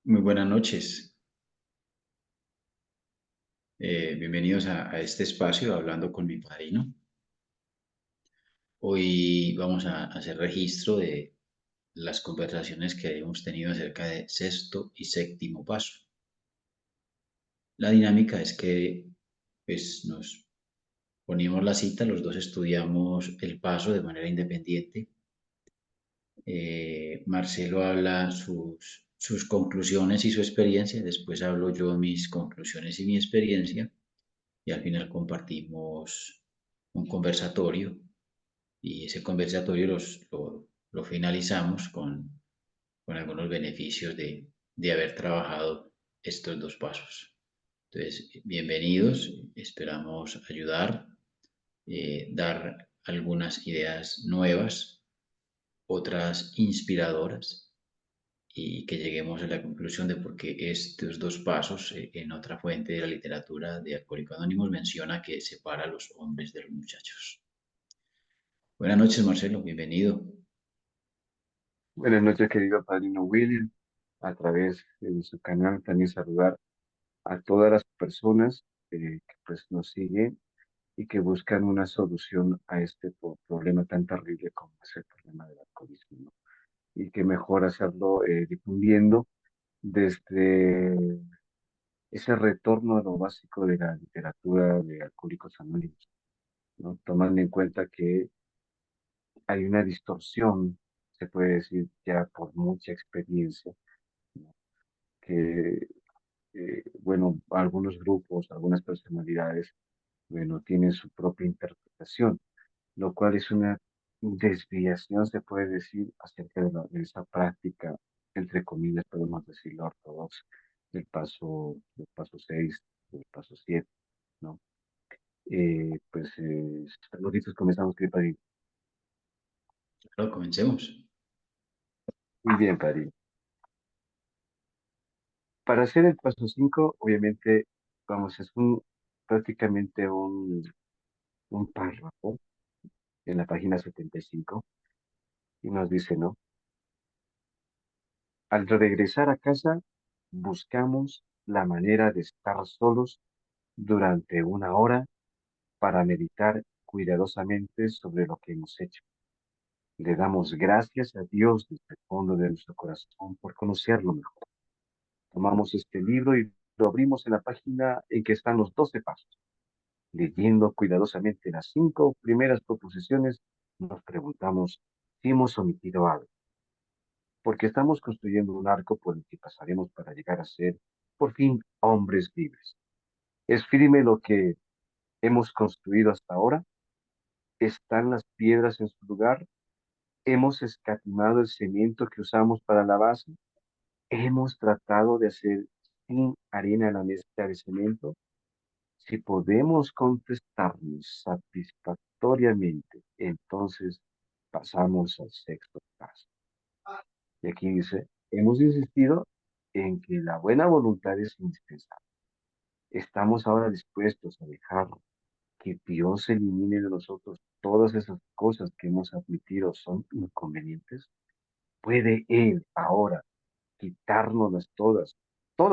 Muy buenas noches. Bienvenidos a este espacio hablando con mi padrino. Hoy vamos a hacer registro de las conversaciones que hemos tenido acerca de sexto y séptimo paso. La dinámica es que nos ponemos la cita, los dos estudiamos el paso de manera independiente. Marcelo habla sus conclusiones y su experiencia, después hablo yo mis conclusiones y mi experiencia y al final compartimos un conversatorio y ese conversatorio lo finalizamos con algunos beneficios de haber trabajado estos dos pasos. Entonces, bienvenidos, esperamos ayudar, dar algunas ideas nuevas, otras inspiradoras y que lleguemos a la conclusión de por qué estos dos pasos en otra fuente de la literatura de Alcohólicos Anónimos menciona que separa a los hombres de los muchachos. Buenas noches, Marcelo, bienvenido. Buenas noches, querido padrino William. A través de su canal también saludar a todas las personas que pues nos siguen y que buscan una solución a este problema tan terrible como es el problema del alcoholismo, ¿no? Y que mejor hacerlo difundiendo desde ese retorno a lo básico de la literatura de Alcohólicos Anónimos, ¿no? Tomando en cuenta que hay una distorsión, se puede decir ya por mucha experiencia, ¿no? Que bueno, algunos grupos, algunas personalidades, bueno, tienen su propia interpretación, lo cual es una desviación, se puede decir, acerca de esa práctica, entre comillas, podemos decirlo, ortodoxa, del paso 6, del paso 7, ¿no? Saluditos, comenzamos, querido Padre. Claro, comencemos. Muy bien, Padre. Para hacer el paso 5, obviamente, vamos, es prácticamente un párrafo en la página 75 y nos dice, ¿no? Al regresar a casa, buscamos la manera de estar solos durante una hora para meditar cuidadosamente sobre lo que hemos hecho. Le damos gracias a Dios desde el fondo de nuestro corazón por conocerlo mejor. Tomamos este libro y lo abrimos en la página en que están los 12 pasos. Leyendo cuidadosamente las 5 primeras proposiciones, nos preguntamos si hemos omitido algo, porque estamos construyendo un arco por el que pasaremos para llegar a ser, por fin, hombres libres. ¿Es firme lo que hemos construido hasta ahora? ¿Están las piedras en su lugar? ¿Hemos escatimado el cemento que usamos para la base? ¿Hemos tratado de hacer sin arena la mezcla de cemento? Si podemos contestarnos satisfactoriamente, entonces pasamos al sexto paso. Y aquí dice, hemos insistido en que la buena voluntad es indispensable. Estamos ahora dispuestos a dejar que Dios elimine de nosotros todas esas cosas que hemos admitido son inconvenientes. ¿Puede Él ahora quitárnoslas todas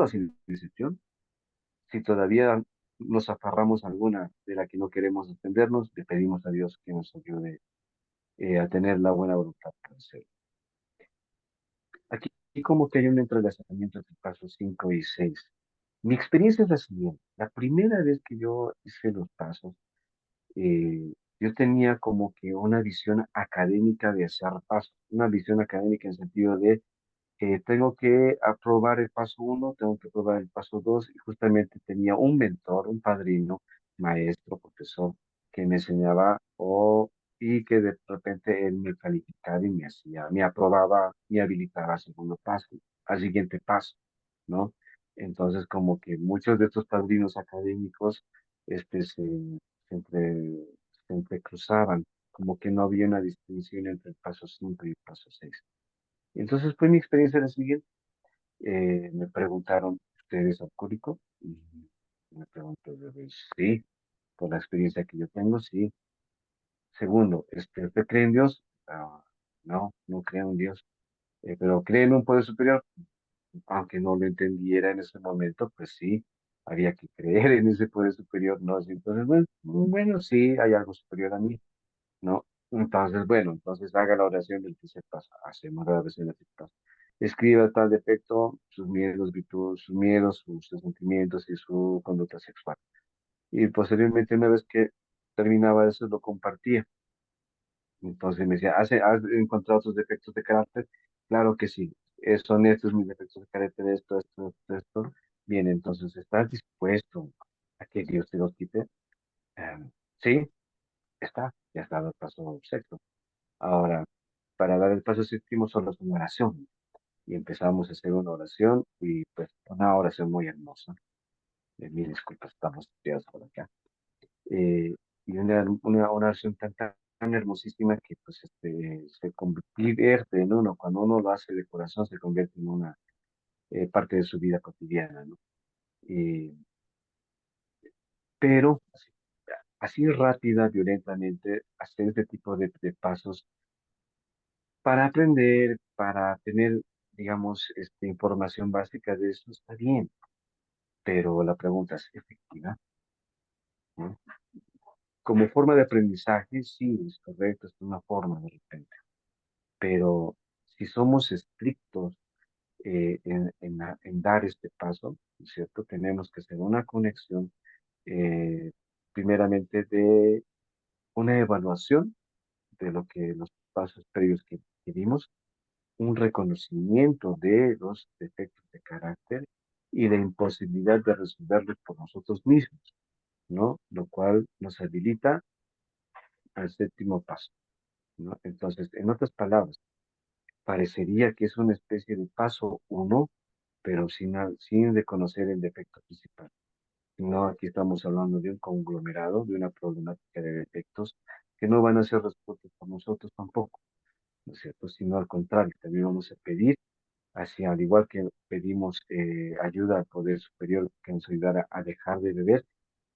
sin excepción? Si todavía nos aferramos a alguna de la que no queremos defendernos, le pedimos a Dios que nos ayude a tener la buena voluntad para hacerlo. Aquí como que hay un entrelazamiento entre pasos 5 y 6. Mi experiencia es la siguiente. La primera vez que yo hice los pasos, yo tenía como que una visión académica de hacer pasos, una visión académica en el sentido de tengo que aprobar el paso uno, tengo que aprobar el paso 2, y justamente tenía un mentor, un padrino, maestro, profesor, que me enseñaba y que de repente él me calificaba y me aprobaba, me habilitaba al segundo paso, al siguiente paso, ¿no? Entonces, como que muchos de estos padrinos académicos, este, se, se entre, se entrecruzaban, como que no había una distinción entre el paso 5 y el paso 6. Entonces, fue mi experiencia la siguiente. Me preguntaron, ¿usted es alcohólico? Y me pregunto, yo, pues, sí, por la experiencia que yo tengo, sí. Segundo, ¿usted cree en Dios? No, no creo en Dios. ¿Pero cree en un poder superior? aunque no lo entendiera en ese momento, pues sí, había que creer en ese poder superior, ¿no? Así, entonces, bueno, bueno, sí, hay algo superior a mí, ¿no? Entonces, bueno, entonces haga la oración del tercer paso, hacemos la oración del tercer paso. Escriba tal defecto, sus miedos, virtudes, sus miedos, sus sentimientos y su conducta sexual. Y posteriormente, una vez que terminaba eso, lo compartía. Entonces me decía, ¿has encontrado tus defectos de carácter? Claro que sí. Son estos mis defectos de carácter, esto. Bien, entonces, ¿estás dispuesto a que Dios te los quite? Sí, ya está el paso sexto. Ahora, para dar el paso séptimo solo es una oración. Y empezamos a hacer una oración y pues una oración muy hermosa. Mil disculpas, estamos estudiados por acá. Y una oración tan hermosísima que pues se convierte en uno, cuando uno lo hace de corazón, se convierte en una parte de su vida cotidiana, ¿no? Eh, pero así rápida, violentamente, hacer este tipo de pasos para aprender, para tener, digamos, información básica de eso, está bien, pero la pregunta es efectiva, ¿no? Como forma de aprendizaje, sí, es correcto, es una forma de repente, pero si somos estrictos en dar este paso, ¿no es cierto? Tenemos que hacer una conexión, eh, primeramente, de una evaluación de lo que los pasos previos que dimos, un reconocimiento de los defectos de carácter y la imposibilidad de resolverlos por nosotros mismos, ¿no? Lo cual nos habilita al séptimo paso, ¿no? Entonces, en otras palabras, parecería que es una especie de paso uno, pero sin reconocer el defecto principal. No, aquí estamos hablando de un conglomerado, de una problemática de defectos que no van a ser resueltos por nosotros tampoco, ¿no es cierto? Sino al contrario, también vamos a pedir, así al igual que pedimos ayuda al poder superior que nos ayudara a dejar de beber,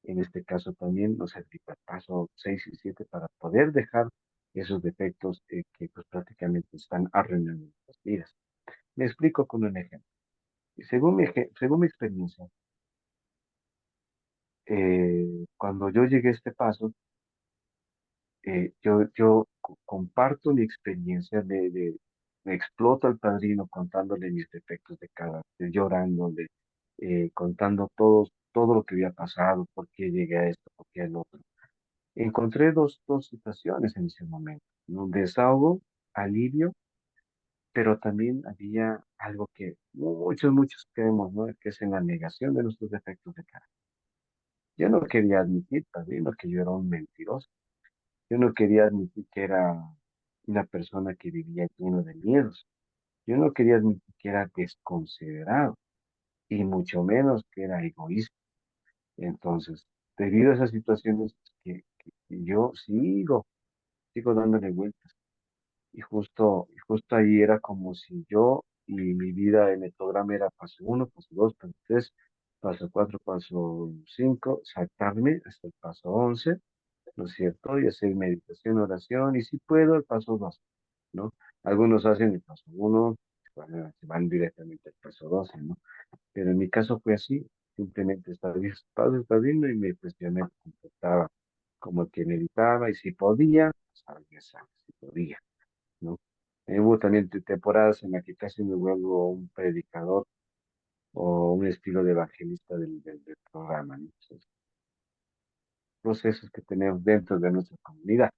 en este caso también nos aplica el paso 6 y 7 para poder dejar esos defectos que pues prácticamente están arruinando nuestras vidas. Me explico con un ejemplo. Según mi experiencia, cuando yo llegué a este paso, yo comparto mi experiencia me exploto al padrino contándole mis defectos de carácter, llorándole, contando todo lo que había pasado, por qué llegué a esto, por qué al otro. Encontré dos situaciones en ese momento, ¿no? Desahogo, alivio, pero también había algo que muchos creemos, ¿no? Que es en la negación de nuestros defectos de carácter. Yo no quería admitir, padrino, que yo era un mentiroso. Yo no quería admitir que era una persona que vivía lleno de miedos. Yo no quería admitir que era desconsiderado y mucho menos que era egoísta. Entonces, debido a esas situaciones que yo sigo dándole vueltas. Y justo ahí era como si yo y mi vida en metograma era paso uno, paso dos, paso tres, paso cuatro, paso cinco, saltarme hasta el paso 11, ¿no es cierto? Y hacer meditación, oración, y si puedo, el paso 2, ¿no? Algunos hacen el paso 1, se van directamente al paso 12, ¿no? Pero en mi caso fue así, simplemente estaba 10 pasos padrino y pues yo me comportaba como el que meditaba, y si podía, pues ya sabes, si podía, ¿no? Hubo también temporadas en las que casi me vuelvo un predicador o un estilo de evangelista del programa, ¿no? Entonces, procesos que tenemos dentro de nuestra comunidad.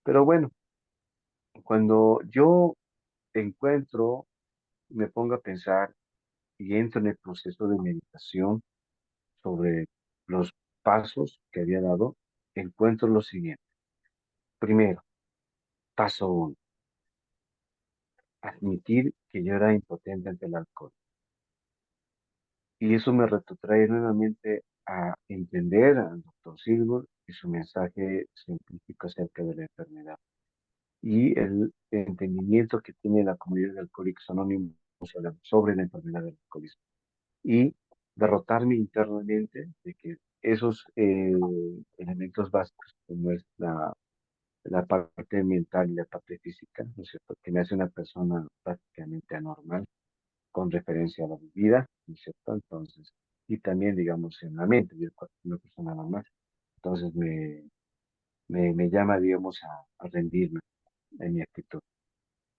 Pero bueno, cuando yo encuentro, me pongo a pensar y entro en el proceso de meditación sobre los pasos que había dado, encuentro lo siguiente. Primero, paso uno, admitir que yo era impotente ante el alcohol. Y eso me retrotrae nuevamente a entender al doctor Silver y su mensaje científico acerca de la enfermedad y el entendimiento que tiene la comunidad de Alcohólicos Anónimos sobre la enfermedad del alcoholismo. Y derrotarme internamente de que esos elementos básicos, como es la parte mental y la parte física, ¿no es cierto?, que me hace una persona prácticamente anormal, con referencia a la vida, ¿no es cierto? Entonces, y también, digamos, en la mente, yo soy una persona normal. Entonces me llama, digamos, a rendirme en mi actitud.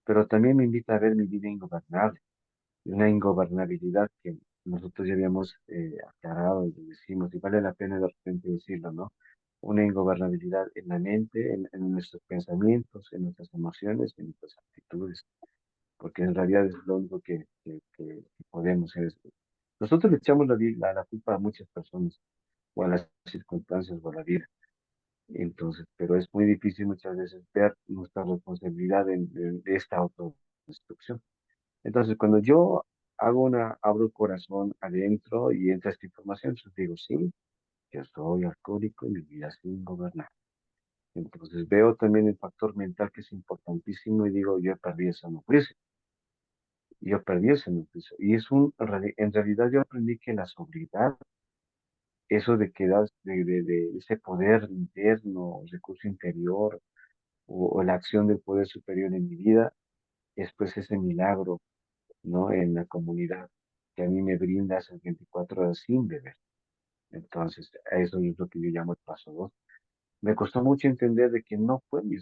Pero también me invita a ver mi vida ingobernable, una ingobernabilidad que nosotros ya habíamos aclarado y decimos, y vale la pena de repente decirlo, ¿no? Una ingobernabilidad en la mente, en nuestros pensamientos, en nuestras emociones, en nuestras actitudes, porque en realidad es lo único que podemos hacer. Nosotros le echamos la culpa a muchas personas, o a las circunstancias, o a la vida. Entonces, pero es muy difícil muchas veces ver nuestra responsabilidad de esta autodestrucción. Entonces, cuando yo abro el corazón adentro y entra esta información, yo digo, sí, yo soy alcohólico y mi vida es ingobernable. Entonces veo también el factor mental que es importantísimo y digo, yo perdí esa nutrición, yo perdí esa nutrición. Y en realidad yo aprendí que la sobriedad, eso de que das, de ese poder interno, recurso interior, o la acción del poder superior en mi vida, es pues ese milagro, ¿no? En la comunidad que a mí me brinda esas 24 horas sin beber. Entonces, a eso es lo que yo llamo el paso 2. Me costó mucho entender de que no fue mi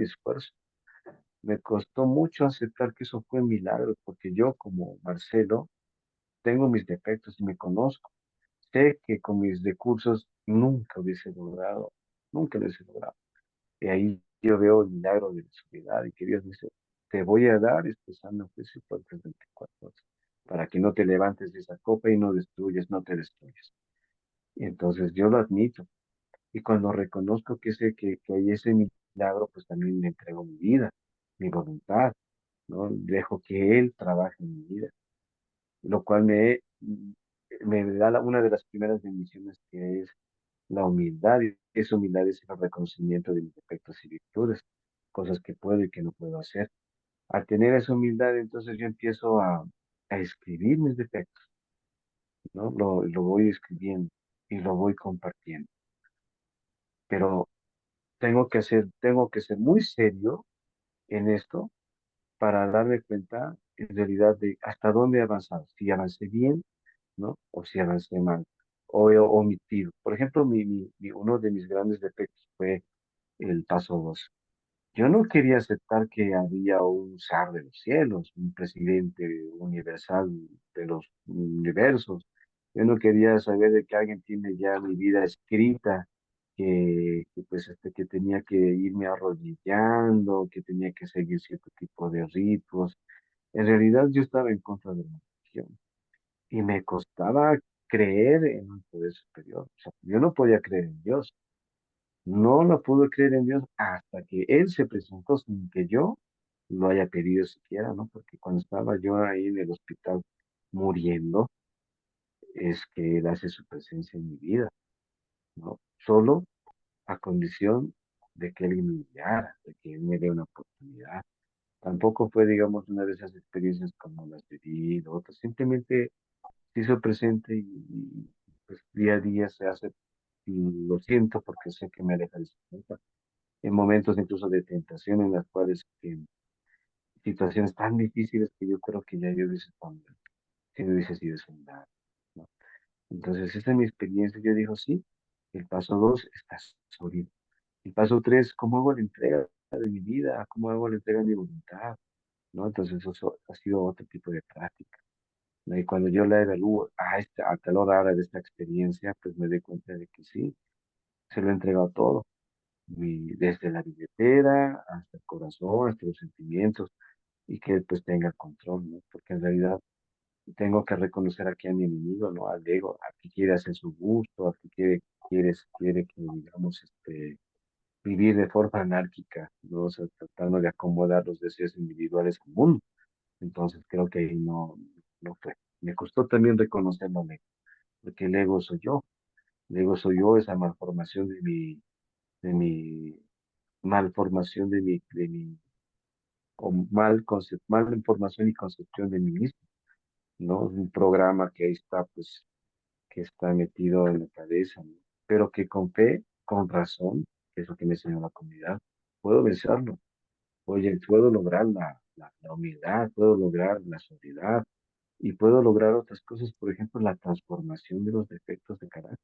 esfuerzo. Me costó mucho aceptar que eso fue un milagro, porque yo como Marcelo tengo mis defectos y me conozco. Sé que con mis recursos nunca lo hubiese logrado. Y ahí yo veo el milagro de la soledad y que Dios dice, te voy a dar este sano juicio por 24 horas, para que no te levantes de esa copa y no te destruyes. Y entonces yo lo admito. Y cuando reconozco que hay ese milagro, pues también le entrego mi vida, mi voluntad, ¿no? Dejo que Él trabaje en mi vida, lo cual me da una de las primeras bendiciones que es la humildad. Y esa humildad es el reconocimiento de mis defectos y virtudes, cosas que puedo y que no puedo hacer. Al tener esa humildad, entonces yo empiezo a escribir mis defectos, ¿no? Lo voy escribiendo y lo voy compartiendo. Pero tengo que ser muy serio en esto para darme cuenta en realidad de hasta dónde he avanzado, si avancé bien, ¿no? O si avancé mal, o he omitido. Por ejemplo, uno de mis grandes defectos fue el paso 2. Yo no quería aceptar que había un zar de los cielos, un presidente universal de los universos. Yo no quería saber de que alguien tiene ya mi vida escrita, que tenía que irme arrodillando, que tenía que seguir cierto tipo de ritos. En realidad yo estaba en contra de la religión y me costaba creer en un poder superior. O sea, yo no podía creer en Dios. No lo pude creer en Dios hasta que Él se presentó sin que yo lo haya pedido siquiera, ¿no? Porque cuando estaba yo ahí en el hospital muriendo, es que Él hace su presencia en mi vida, ¿no? Solo a condición de que Él me guiara, de que Él me dé una oportunidad. Tampoco fue, digamos, una de esas experiencias como las de vida, otras. Simplemente se hizo presente pues día a día se hace, y lo siento porque sé que me aleja de su cuenta en momentos incluso de tentación en las cuales, en situaciones tan difíciles que yo creo que ya yo hubiese estado, si no hubiese sido ese milagro, ¿no? Entonces, esa es mi experiencia. Yo digo, sí, el paso 2 está sólido. El paso 3, ¿cómo hago la entrega de mi vida? ¿Cómo hago la entrega de mi voluntad? ¿No? Entonces, eso ha sido otro tipo de práctica, ¿no? Y cuando yo la evalúo a tal hora de esta experiencia, pues me doy cuenta de que sí, se lo he entregado todo, desde la billetera hasta el corazón, hasta los sentimientos, y que él pues tenga el control, ¿no? Porque en realidad tengo que reconocer aquí a mi enemigo, ¿no? Al ego, al que quiere hacer su gusto, al que quiere que, digamos, vivir de forma anárquica, ¿no? O sea, tratando de acomodar los deseos individuales al mundo. Entonces creo que ahí no fue. Me costó también reconocerlo, al ego, porque el ego soy yo. El ego soy yo, esa malformación de mi malformación de mi o mal información y concepción de mí mismo, ¿no? Un programa que ahí está, pues, que está metido en la cabeza, ¿no? Pero que con fe, con razón, que es lo que me enseñó la comunidad, puedo vencerlo. Oye, puedo lograr la humildad, puedo lograr la sobriedad, y puedo lograr otras cosas, por ejemplo, la transformación de los defectos de carácter,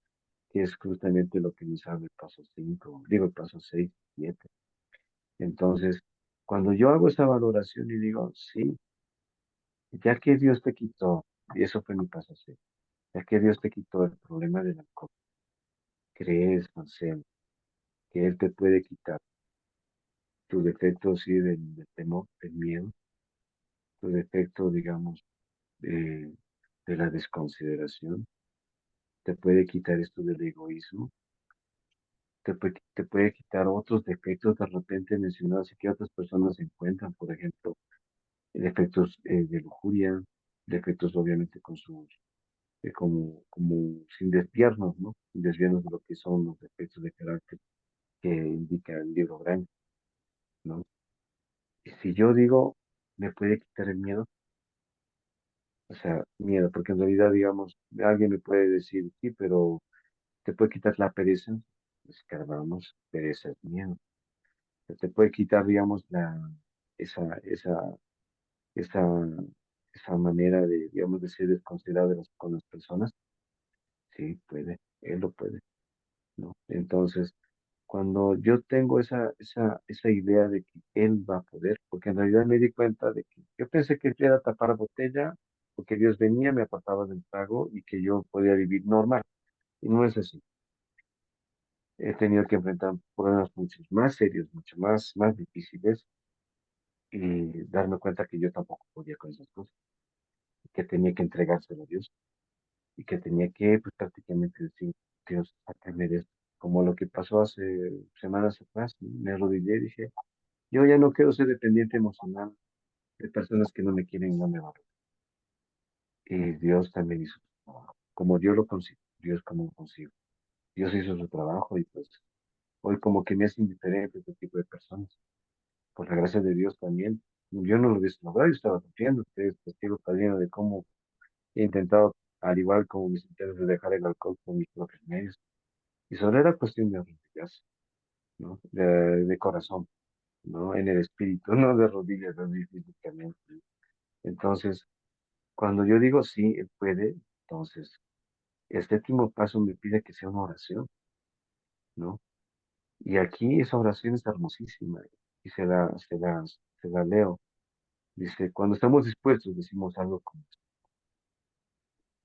que es justamente lo que nos habla el paso 5 digo, el paso 6 7. Entonces, cuando yo hago esa valoración y digo, sí, ya que Dios te quitó, y eso fue mi paso 6, ya que Dios te quitó el problema del alcohol, crees, Marcelo, que Él te puede quitar tu defecto, sí, del temor, del miedo, tu defecto, digamos, de, de la desconsideración, te puede quitar esto del egoísmo, te puede quitar otros defectos de repente mencionados y que otras personas encuentran, por ejemplo, defectos de lujuria, defectos obviamente con sus, como sin desviarnos, ¿no? Sin desviarnos de lo que son los defectos de carácter que indica el libro Grande, ¿no? Y si yo digo, me puede quitar el miedo, o sea, miedo, porque en realidad, digamos, alguien me puede decir, sí, pero te puede quitar la pereza, escarbamos, pereza es miedo. Te puede quitar, digamos, esa, esa, esa, esa manera de, digamos, de ser desconsiderado con las personas. Sí, puede, él lo puede, ¿no? Entonces, cuando yo tengo esa idea de que él va a poder, porque en realidad me di cuenta de que yo pensé que era tapar botella, porque Dios venía, me apartaba del trago y que yo podía vivir normal. Y no es así. He tenido que enfrentar problemas mucho más serios, mucho más difíciles y darme cuenta que yo tampoco podía con esas cosas, que tenía que entregárselo a Dios y que tenía que pues, prácticamente decir, Dios, sácame de esto. Como lo que pasó hace semanas atrás, ¿no? Me arrodillé y dije, yo ya no quiero ser dependiente emocional de personas que no me quieren y no me valoran. Y Dios también hizo su trabajo. Como Dios lo consigo, Dios como lo consigo. Dios hizo su trabajo y pues hoy como que me es indiferente este tipo de personas. Por la gracia de Dios también. Yo no lo hubiese logrado, yo estaba sufriendo. Ustedes testigo padrino de cómo he intentado, al igual como mis intentos de dejar el alcohol con mis propios medios. Y solo era cuestión de rodillas, ¿no? De corazón, ¿no? En el espíritu, no de rodillas, así físicamente. Entonces, cuando yo digo sí, él puede, entonces, el séptimo paso me pide que sea una oración, ¿no? Y aquí esa oración es hermosísima y se la leo. Dice, cuando estamos dispuestos, decimos algo como,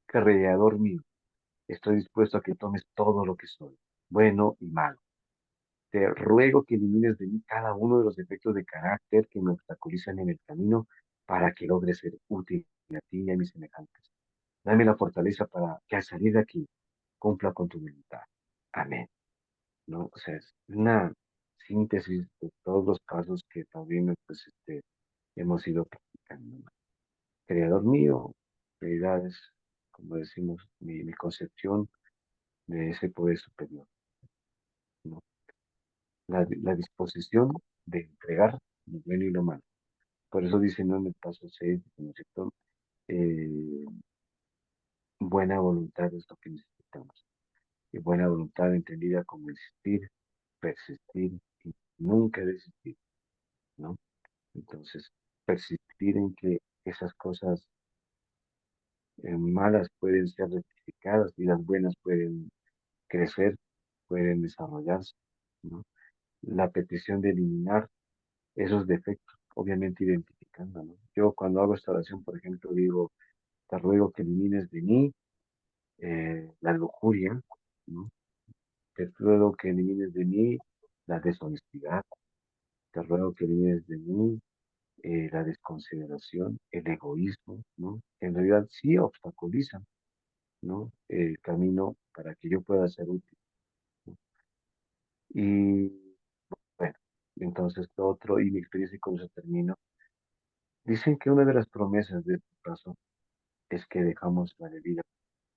Creador mío, estoy dispuesto a que tomes todo lo que soy, bueno y malo. Te ruego que elimines de mí cada uno de los defectos de carácter que me obstaculizan en el camino para que logre ser útil a ti y a mis semejantes. Dame la fortaleza para que al salir de aquí cumpla con tu voluntad. Amén. ¿No? O sea, es una síntesis de todos los pasos que también pues, hemos ido practicando, ¿no? Creador mío, prioridades, como decimos, mi concepción de ese poder superior, ¿no? La disposición de entregar lo bueno y lo malo. Por eso dice, ¿no? En el paso 6, ¿no es cierto? Eh, buena voluntad es lo que necesitamos. Y buena voluntad entendida como insistir, persistir y nunca desistir, ¿no? Entonces, persistir en que esas cosas malas pueden ser rectificadas y las buenas pueden crecer, pueden desarrollarse, ¿no? La petición de eliminar esos defectos, obviamente identificando, ¿no? Yo cuando hago esta oración, por ejemplo, digo, te ruego que elimines de mí la lujuria, ¿no? Te ruego que elimines de mí la deshonestidad, te ruego que elimines de mí la desconsideración, el egoísmo, ¿no? Que en realidad sí obstaculizan, ¿no? El camino para que yo pueda ser útil, ¿no? Y bueno, entonces lo otro, y mi experiencia con eso termino, dicen que una de las promesas de este paso es que dejamos la bebida,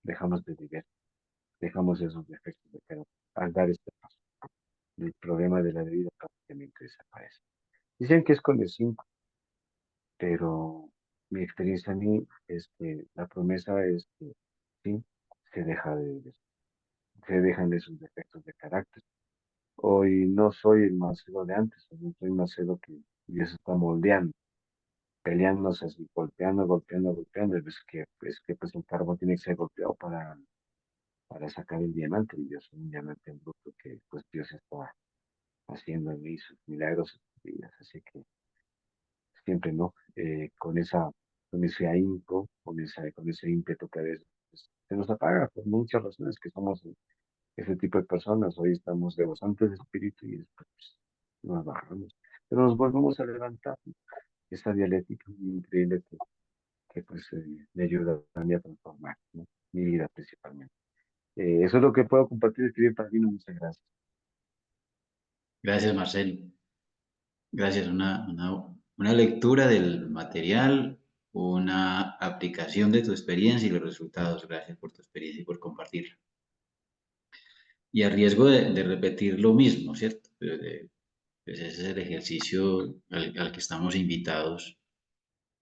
dejamos de beber, dejamos esos defectos de carácter al dar este paso. El problema de la bebida prácticamente desaparece. Dicen que es con el 5, pero mi experiencia a mí es que la promesa es que sí, se deja de beber, se dejan de esos defectos de carácter. Hoy no soy el Marcelo de antes, hoy soy Marcelo que Dios está moldeando, peleándose así, golpeando, golpeando, golpeando. Es que pues el carbón tiene que ser golpeado para sacar el diamante. Y yo soy un diamante en bruto que pues Dios está haciendo en mí sus milagros estos días. Así que siempre, ¿no? Con ese ahínco, con ese ímpetu que a veces se nos apaga por muchas razones que somos ese tipo de personas. Hoy estamos rebosantes de espíritu y después pues, nos bajamos. Pero nos volvemos a levantar. Esa dialéctica muy increíble que pues me ayuda a mí a transformar, ¿no? Mi vida principalmente. Eso es lo que puedo compartir, escribir para mí. Muchas gracias. Gracias, Marcelo. Gracias. Una lectura del material, una aplicación de tu experiencia y los resultados. Gracias por tu experiencia y por compartirlo. Y a riesgo de repetir lo mismo, ¿cierto? Pues ese es el ejercicio al que estamos invitados.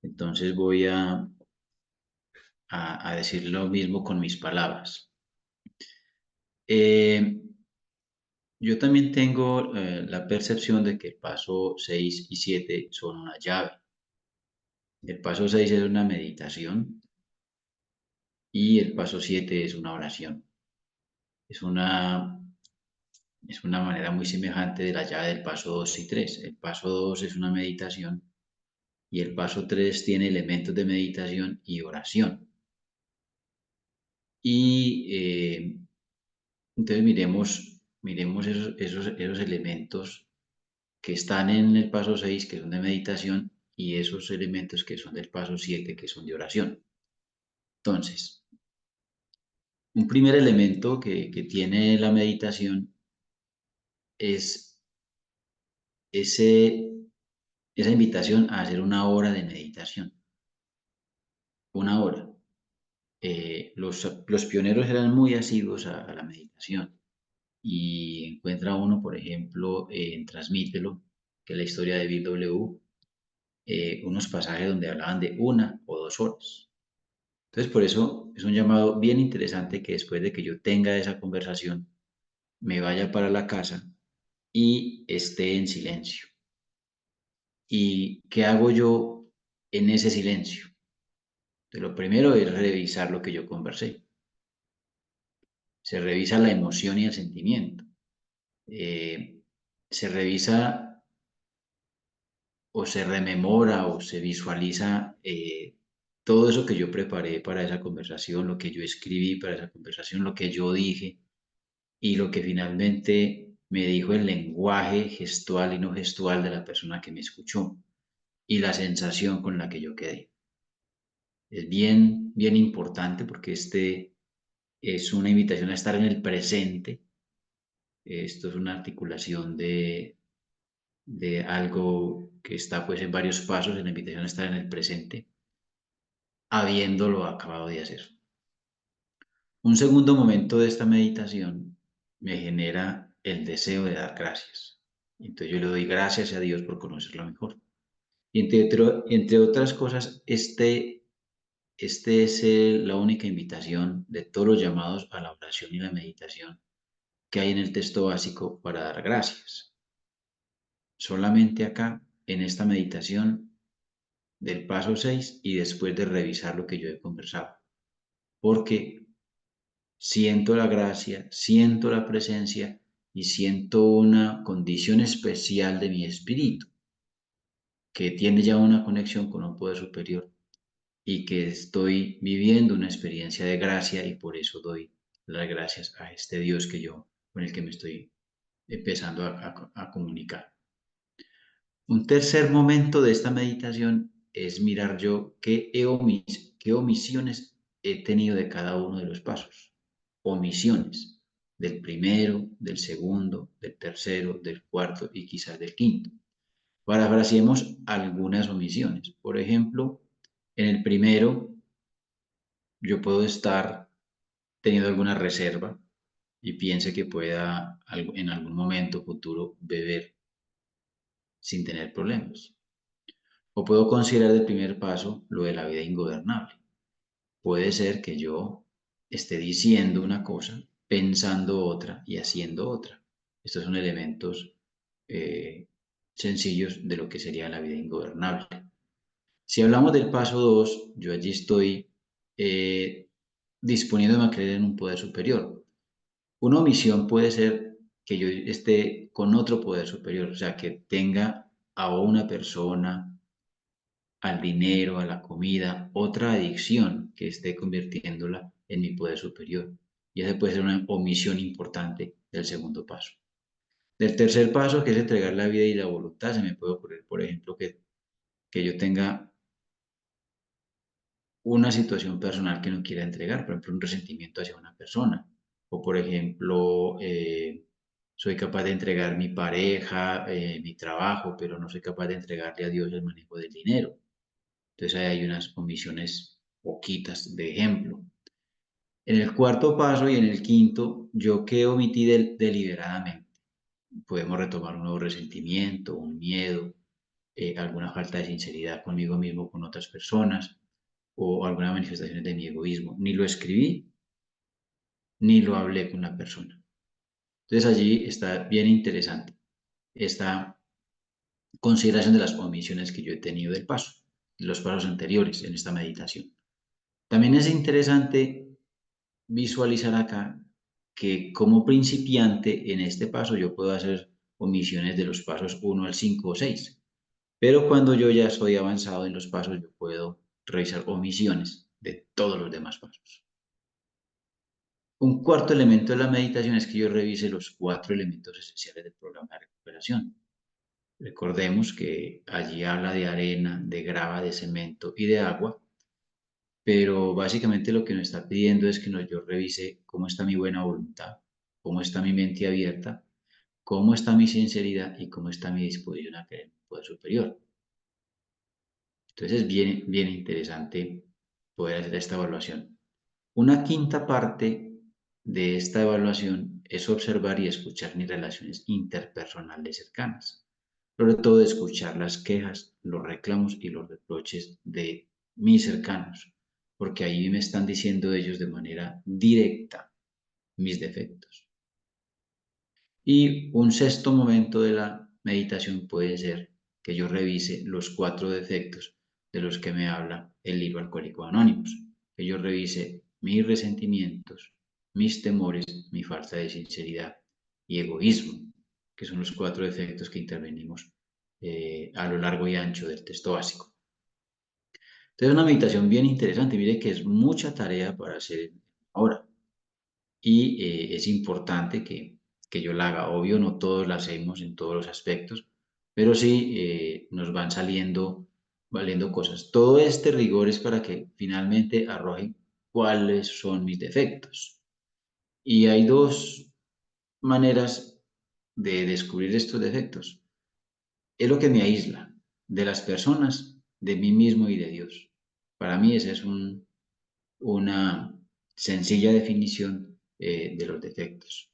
Entonces voy a decir lo mismo con mis palabras. Eh, yo también tengo la percepción de que el paso 6 y 7 son una llave. El paso 6 es una meditación y el paso 7 es una oración. Es una, es una manera muy semejante de la llave del paso 2 y 3. El paso 2 es una meditación y el paso 3 tiene elementos de meditación y oración. Y entonces miremos esos elementos que están en el paso 6 que son de meditación, y esos elementos que son del paso 7 que son de oración. Entonces, un primer elemento que tiene la meditación es ese, esa invitación a hacer una hora de meditación. Una hora. Los pioneros eran muy asiduos a la meditación. Y encuentra uno, por ejemplo, en Transmítelo, que es la historia de Bill W., unos pasajes donde hablaban de 1 o 2 horas. Entonces, por eso es un llamado bien interesante que después de que yo tenga esa conversación, me vaya para la casa y esté en silencio. ¿Y qué hago yo en ese silencio? Entonces, lo primero es revisar lo que yo conversé. Se revisa la emoción y el sentimiento. Se revisa o se rememora o se visualiza todo eso que yo preparé para esa conversación, lo que yo escribí para esa conversación, lo que yo dije y lo que finalmente me dijo el lenguaje gestual y no gestual de la persona que me escuchó y la sensación con la que yo quedé. Es bien, bien importante porque este es una invitación a estar en el presente. Esto es una articulación de algo que está pues en varios pasos, en la invitación a estar en el presente, habiéndolo acabado de hacer. Un segundo momento de esta meditación me genera el deseo de dar gracias. Entonces yo le doy gracias a Dios por conocerlo mejor. Y entre otras cosas, este es la única invitación de todos los llamados a la oración y la meditación que hay en el texto básico para dar gracias. Solamente acá, en esta meditación del paso 6 y después de revisar lo que yo he conversado. Porque siento la gracia, siento la presencia y siento una condición especial de mi espíritu que tiene ya una conexión con un poder superior y que estoy viviendo una experiencia de gracia y por eso doy las gracias a este Dios con el que me estoy empezando a comunicar. Un tercer momento de esta meditación es mirar yo qué omisiones he tenido de cada uno de los pasos. Omisiones del primero, del segundo, del tercero, del cuarto y quizás del quinto. Parafraseemos algunas omisiones. Por ejemplo, en el primero yo puedo estar teniendo alguna reserva y piense que pueda en algún momento futuro beber sin tener problemas. O puedo considerar del primer paso lo de la vida ingobernable. Puede ser que yo esté diciendo una cosa, pensando otra y haciendo otra. Estos son elementos eh, sencillos de lo que sería la vida ingobernable. Si hablamos del paso 2, yo allí estoy eh, disponiéndome a creer en un poder superior. Una omisión puede ser que yo esté con otro poder superior, o sea, que tenga a una persona, al dinero, a la comida, otra adicción que esté convirtiéndola en mi poder superior. Y esa puede ser una omisión importante del segundo paso. Del tercer paso, que es entregar la vida y la voluntad, se me puede ocurrir, por ejemplo, que yo tenga una situación personal que no quiera entregar, por ejemplo, un resentimiento hacia una persona, o por ejemplo, soy capaz de entregar mi pareja, mi trabajo, pero no soy capaz de entregarle a Dios el manejo del dinero. Entonces ahí hay unas omisiones poquitas de ejemplo. En el cuarto paso y en el quinto, yo que omití deliberadamente. Podemos retomar un nuevo resentimiento, un miedo, alguna falta de sinceridad conmigo mismo, con otras personas, o alguna manifestación de mi egoísmo. Ni lo escribí, ni lo hablé con la persona. Entonces allí está bien interesante esta consideración de las omisiones que yo he tenido del paso, los pasos anteriores en esta meditación. También es interesante visualizar acá que como principiante en este paso yo puedo hacer omisiones de los pasos 1 al 5 o 6, pero cuando yo ya estoy avanzado en los pasos yo puedo realizar omisiones de todos los demás pasos. Un cuarto elemento de la meditación es que yo revise los 4 elementos esenciales del programa de recuperación. Recordemos que allí habla de arena, de grava, de cemento y de agua, pero básicamente lo que nos está pidiendo es que yo revise cómo está mi buena voluntad, cómo está mi mente abierta, cómo está mi sinceridad y cómo está mi disposición a creer en un poder superior. Entonces es bien, bien interesante poder hacer esta evaluación. Una quinta parte de esta evaluación es observar y escuchar mis relaciones interpersonales cercanas, sobre todo escuchar las quejas, los reclamos y los reproches de mis cercanos, porque ahí me están diciendo ellos de manera directa mis defectos. Y un sexto momento de la meditación puede ser que yo revise los 4 defectos de los que me habla el libro Alcohólicos Anónimos, que yo revise mis resentimientos, mis temores, mi falta de sinceridad y egoísmo, que son los 4 defectos que intervenimos a lo largo y ancho del texto básico. Entonces, es una meditación bien interesante. Mire que es mucha tarea para hacer ahora y es importante que yo la haga. Obvio, no todos la hacemos en todos los aspectos, pero sí nos van saliendo, valiendo cosas. Todo este rigor es para que finalmente arrojen cuáles son mis defectos. Y hay 2 maneras de descubrir estos defectos. Es lo que me aísla de las personas, de mí mismo y de Dios. Para mí esa es una sencilla definición de los defectos.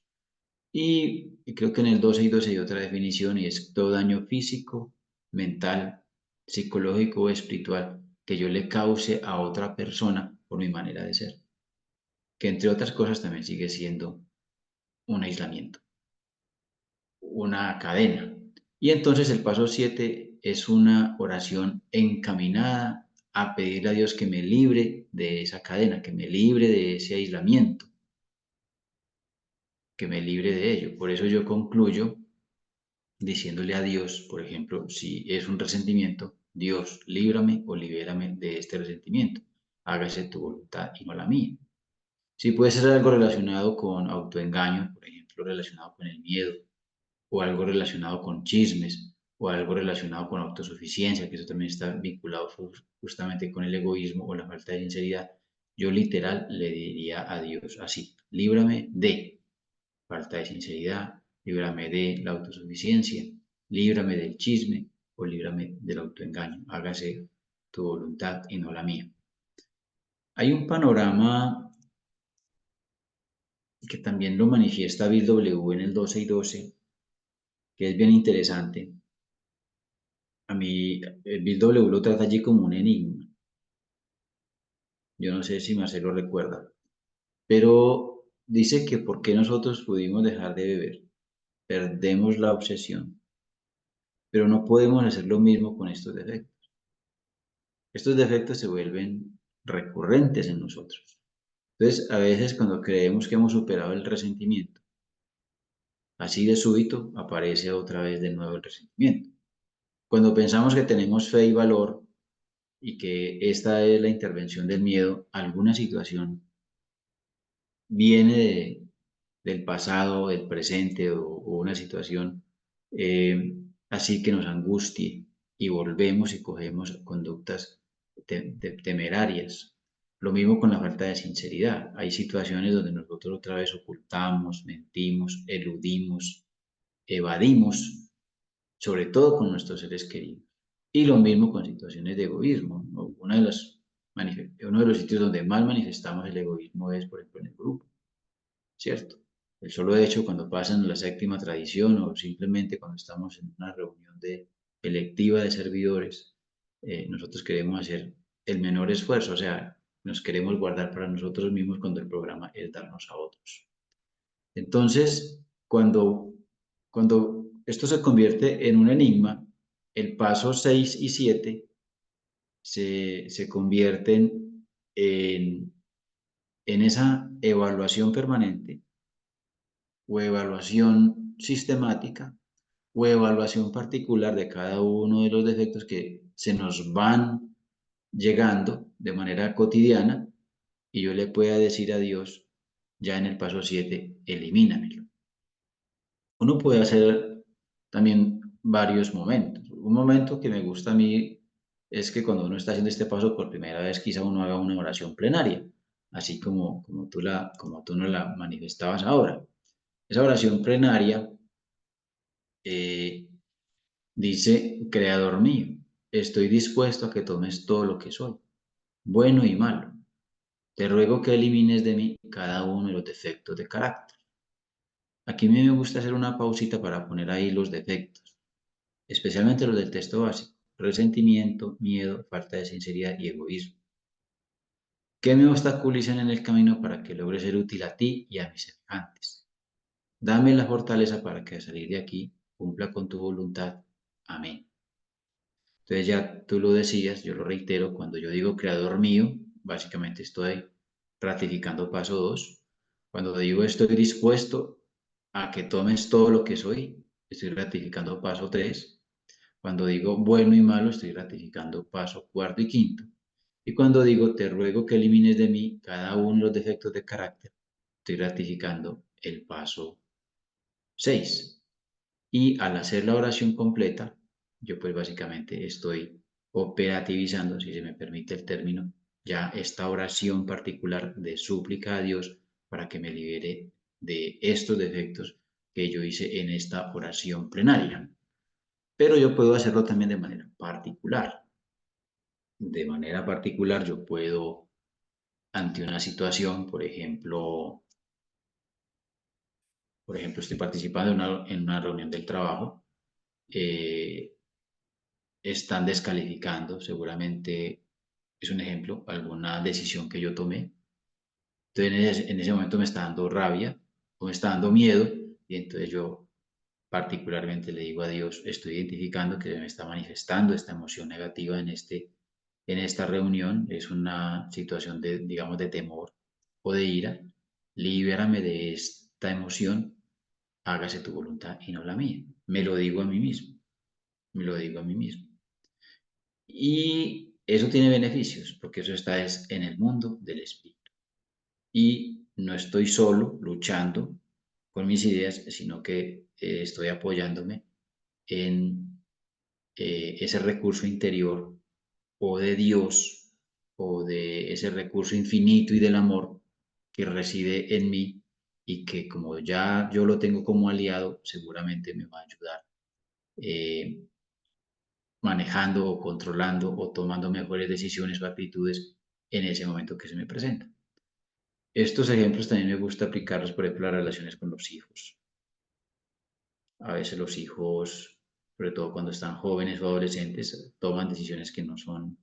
Y creo que en el 12 y 12 hay otra definición y es todo daño físico, mental, psicológico o espiritual que yo le cause a otra persona por mi manera de ser, que entre otras cosas también sigue siendo un aislamiento, una cadena. Y entonces el paso 7 es una oración encaminada a pedirle a Dios que me libre de esa cadena, que me libre de ese aislamiento, que me libre de ello. Por eso yo concluyo diciéndole a Dios, por ejemplo, si es un resentimiento, Dios, líbrame o libérame de este resentimiento. Hágase tu voluntad y no la mía. Si puede ser algo relacionado con autoengaño, por ejemplo, relacionado con el miedo, o algo relacionado con chismes, o algo relacionado con autosuficiencia, que eso también está vinculado justamente con el egoísmo o la falta de sinceridad, yo literal le diría a Dios así, líbrame de falta de sinceridad, líbrame de la autosuficiencia, líbrame del chisme o líbrame del autoengaño. Hágase tu voluntad y no la mía. Hay un panorama que también lo manifiesta Bill W. en el 12 y 12, que es bien interesante. A mí, Bill W. lo trata allí como un enigma. Yo no sé si Marcelo recuerda, pero dice que por qué nosotros pudimos dejar de beber. Perdemos la obsesión, pero no podemos hacer lo mismo con estos defectos. estos defectos se vuelven recurrentes en nosotros. Entonces, a veces cuando creemos que hemos superado el resentimiento, así de súbito aparece otra vez de nuevo el resentimiento. Cuando pensamos que tenemos fe y valor y que esta es la intervención del miedo, alguna situación viene del pasado, del presente o una situación así que nos angustie y volvemos y cogemos conductas temerarias. Lo mismo con la falta de sinceridad. Hay situaciones donde nosotros otra vez ocultamos, mentimos, eludimos, evadimos, sobre todo con nuestros seres queridos. Y lo mismo con situaciones de egoísmo, ¿no? Uno de los sitios donde más manifestamos el egoísmo es, por ejemplo, en el grupo, ¿cierto? El solo hecho cuando pasan la séptima tradición o simplemente cuando estamos en una reunión electiva de servidores, nosotros queremos hacer el menor esfuerzo, o sea, nos queremos guardar para nosotros mismos cuando el programa es darnos a otros. Entonces, cuando esto se convierte en un enigma, el paso 6 y 7 se convierten en esa evaluación permanente o evaluación sistemática o evaluación particular de cada uno de los defectos que se nos van llegando de manera cotidiana y yo le pueda decir a Dios, ya en el paso 7, elimínamelo. Uno puede hacer también varios momentos. Un momento que me gusta a mí es que cuando uno está haciendo este paso por primera vez, quizá uno haga una oración plenaria, así como tú nos la manifestabas ahora. Esa oración plenaria eh, dice, Creador mío, estoy dispuesto a que tomes todo lo que soy, bueno y malo. Te ruego que elimines de mí cada uno de los defectos de carácter. Aquí a mí me gusta hacer una pausita para poner ahí los defectos, especialmente los del texto básico, resentimiento, miedo, falta de sinceridad y egoísmo, que me obstaculizan en el camino para que logre ser útil a ti y a mis semejantes. Dame la fortaleza para que al salir de aquí cumpla con tu voluntad. Amén. Entonces ya tú lo decías, yo lo reitero, cuando yo digo creador mío, básicamente estoy ratificando paso 2. Cuando digo estoy dispuesto a que tomes todo lo que soy, estoy ratificando paso 3. Cuando digo bueno y malo, estoy ratificando paso cuarto y quinto. Y cuando digo te ruego que elimines de mí cada uno de los defectos de carácter, estoy ratificando el paso 6. Y al hacer la oración completa, yo pues básicamente estoy operativizando, si se me permite el término, ya esta oración particular de súplica a Dios para que me libere de estos defectos que yo hice en esta oración plenaria. Pero yo puedo hacerlo también de manera particular. De manera particular yo puedo, ante una situación, por ejemplo, estoy participando en una reunión del trabajo, eh, están descalificando, seguramente es un ejemplo, alguna decisión que yo tomé. Entonces en ese momento me está dando rabia o me está dando miedo y entonces yo particularmente le digo a Dios, estoy identificando que me está manifestando esta emoción negativa en esta reunión, es una situación de, digamos, de temor o de ira, libérame de esta emoción, hágase tu voluntad y no la mía. Me lo digo a mí mismo, me lo digo a mí mismo. Y eso tiene beneficios, porque eso está es en el mundo del espíritu. Y no estoy solo luchando con mis ideas, sino que estoy apoyándome en ese recurso interior o de Dios o de ese recurso infinito y del amor que reside en mí y que como ya yo lo tengo como aliado, seguramente me va a ayudar manejando o controlando o tomando mejores decisiones o actitudes en ese momento que se me presenta. Estos ejemplos también me gusta aplicarlos, por ejemplo, a las relaciones con los hijos. A veces los hijos, sobre todo cuando están jóvenes o adolescentes, toman decisiones que no son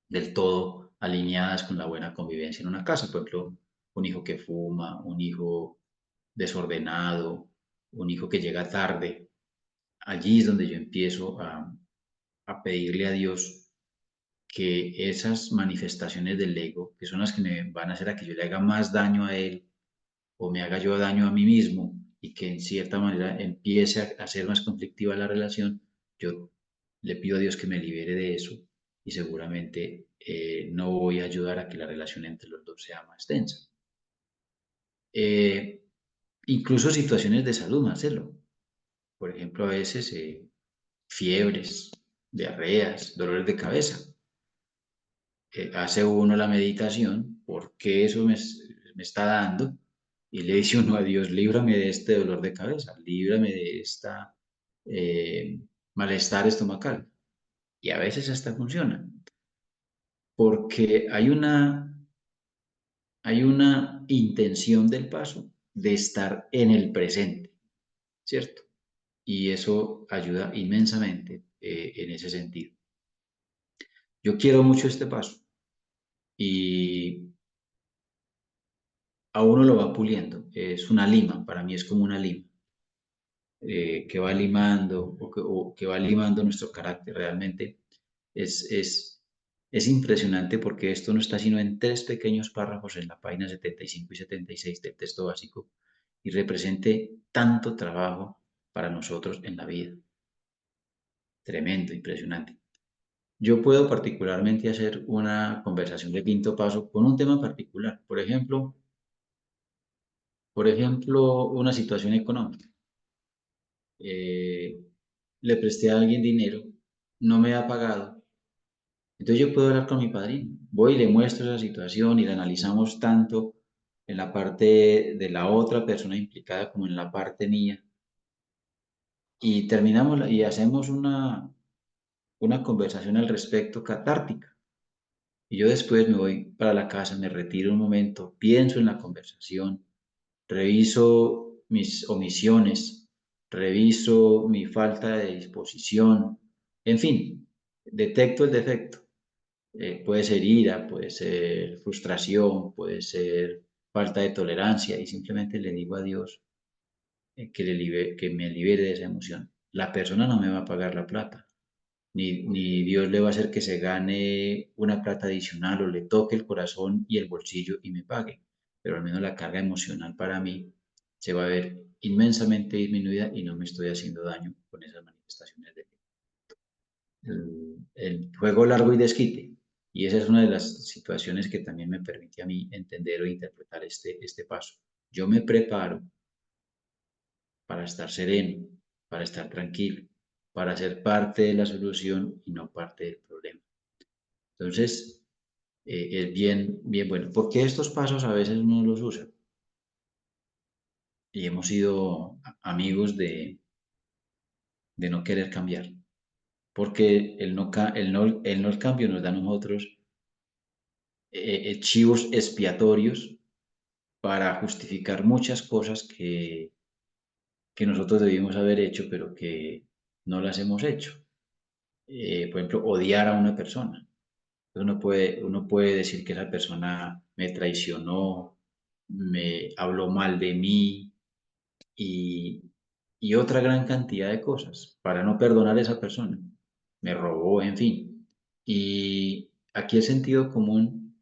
del todo alineadas con la buena convivencia en una casa. Por ejemplo, un hijo que fuma, un hijo desordenado, un hijo que llega tarde. Allí es donde yo empiezo a pedirle a Dios que esas manifestaciones del ego, que son las que me van a hacer a que yo le haga más daño a él o me haga yo daño a mí mismo y que en cierta manera empiece a ser más conflictiva la relación, yo le pido a Dios que me libere de eso y seguramente no voy a ayudar a que la relación entre los dos sea más tensa. Eh, Incluso situaciones de salud, Marcelo. Por ejemplo, a veces fiebres, diarreas, dolores de cabeza. Hace uno la meditación, porque eso me está dando, y le dice uno a Dios, líbrame de este dolor de cabeza, líbrame de esta malestar estomacal. Y a veces hasta funciona, porque hay una intención del paso de estar en el presente, ¿cierto? Y eso ayuda inmensamente en ese sentido. Yo quiero mucho este paso y a uno lo va puliendo. Es una lima, para mí es como una lima que va limando o que va limando nuestro carácter. Realmente es, es, es impresionante porque esto no está sino en tres pequeños párrafos en la página 75 y 76 del texto básico y represente tanto trabajo para nosotros en la vida. Tremendo, impresionante. Yo puedo particularmente hacer una conversación de quinto paso con un tema particular. Por ejemplo, una situación económica. Eh, Le presté a alguien dinero, no me ha pagado. Entonces yo puedo hablar con mi padrino. Voy y le muestro esa situación y la analizamos tanto en la parte de la otra persona implicada como en la parte mía. Y terminamos y hacemos una conversación al respecto catártica. Y yo después me voy para la casa, me retiro un momento, pienso en la conversación, reviso mis omisiones, reviso mi falta de disposición, en fin, detecto el defecto. Puede ser ira, puede ser frustración, puede ser falta de tolerancia y simplemente le digo a Dios que me libere de esa emoción. La persona no me va a pagar la plata, ni Dios le va a hacer que se gane una plata adicional o le toque el corazón y el bolsillo y me pague, pero al menos la carga emocional para mí se va a ver inmensamente disminuida y no me estoy haciendo daño con esas manifestaciones el juego largo y desquite. Y esa es una de las situaciones que también me permite a mí entender o interpretar este paso. Yo me preparo para estar sereno, para estar tranquilo, para ser parte de la solución y no parte del problema. Entonces, es bien, bien bueno. Porque estos pasos a veces uno los usa y hemos sido amigos de no querer cambiar. Porque el no cambio nos da a nosotros chivos expiatorios para justificar muchas cosas que nosotros debimos haber hecho, pero que no las hemos hecho. Por ejemplo, odiar a una persona. Uno puede decir que esa persona me traicionó, me habló mal de mí y, y otra gran cantidad de cosas para no perdonar a esa persona. Me robó, en fin. Y aquí el sentido común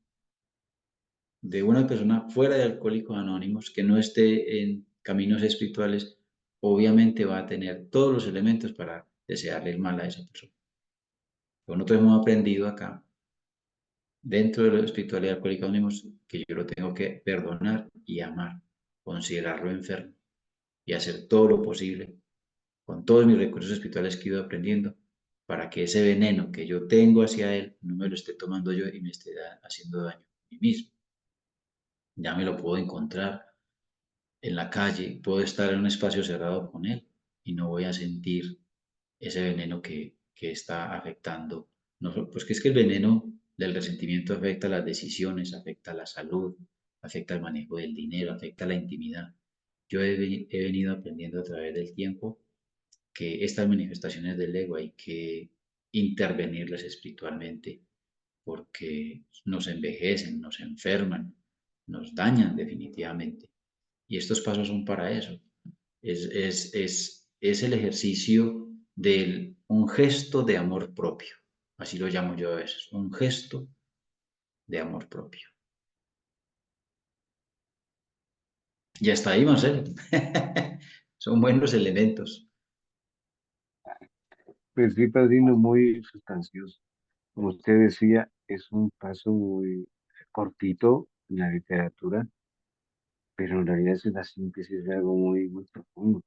de una persona fuera de Alcohólicos Anónimos que no esté en caminos espirituales, obviamente va a tener todos los elementos para desearle el mal a esa persona. Nosotros hemos aprendido acá, dentro de la espiritualidad de Alcohólicos Anónimos, que yo lo tengo que perdonar y amar, considerarlo enfermo y hacer todo lo posible con todos mis recursos espirituales que he ido aprendiendo para que ese veneno que yo tengo hacia él no me lo esté tomando yo y me esté haciendo daño a mí mismo. Ya me lo puedo encontrar en la calle, puedo estar en un espacio cerrado con él y no voy a sentir ese veneno que está afectando. No, pues que es que el veneno del resentimiento afecta las decisiones, afecta la salud, afecta el manejo del dinero, afecta la intimidad. Yo he venido aprendiendo a través del tiempo que estas manifestaciones del ego hay que intervenirlas espiritualmente porque nos envejecen, nos enferman, nos dañan definitivamente. Y estos pasos son para eso. Es el ejercicio de un gesto de amor propio. Así lo llamo yo a veces, un gesto de amor propio. Y hasta ahí, Marcelo. Son buenos elementos. Pues sí, padrino, muy sustancioso. Como usted decía, es un paso muy cortito en la literatura, pero en realidad es una síntesis de algo muy, muy profundo,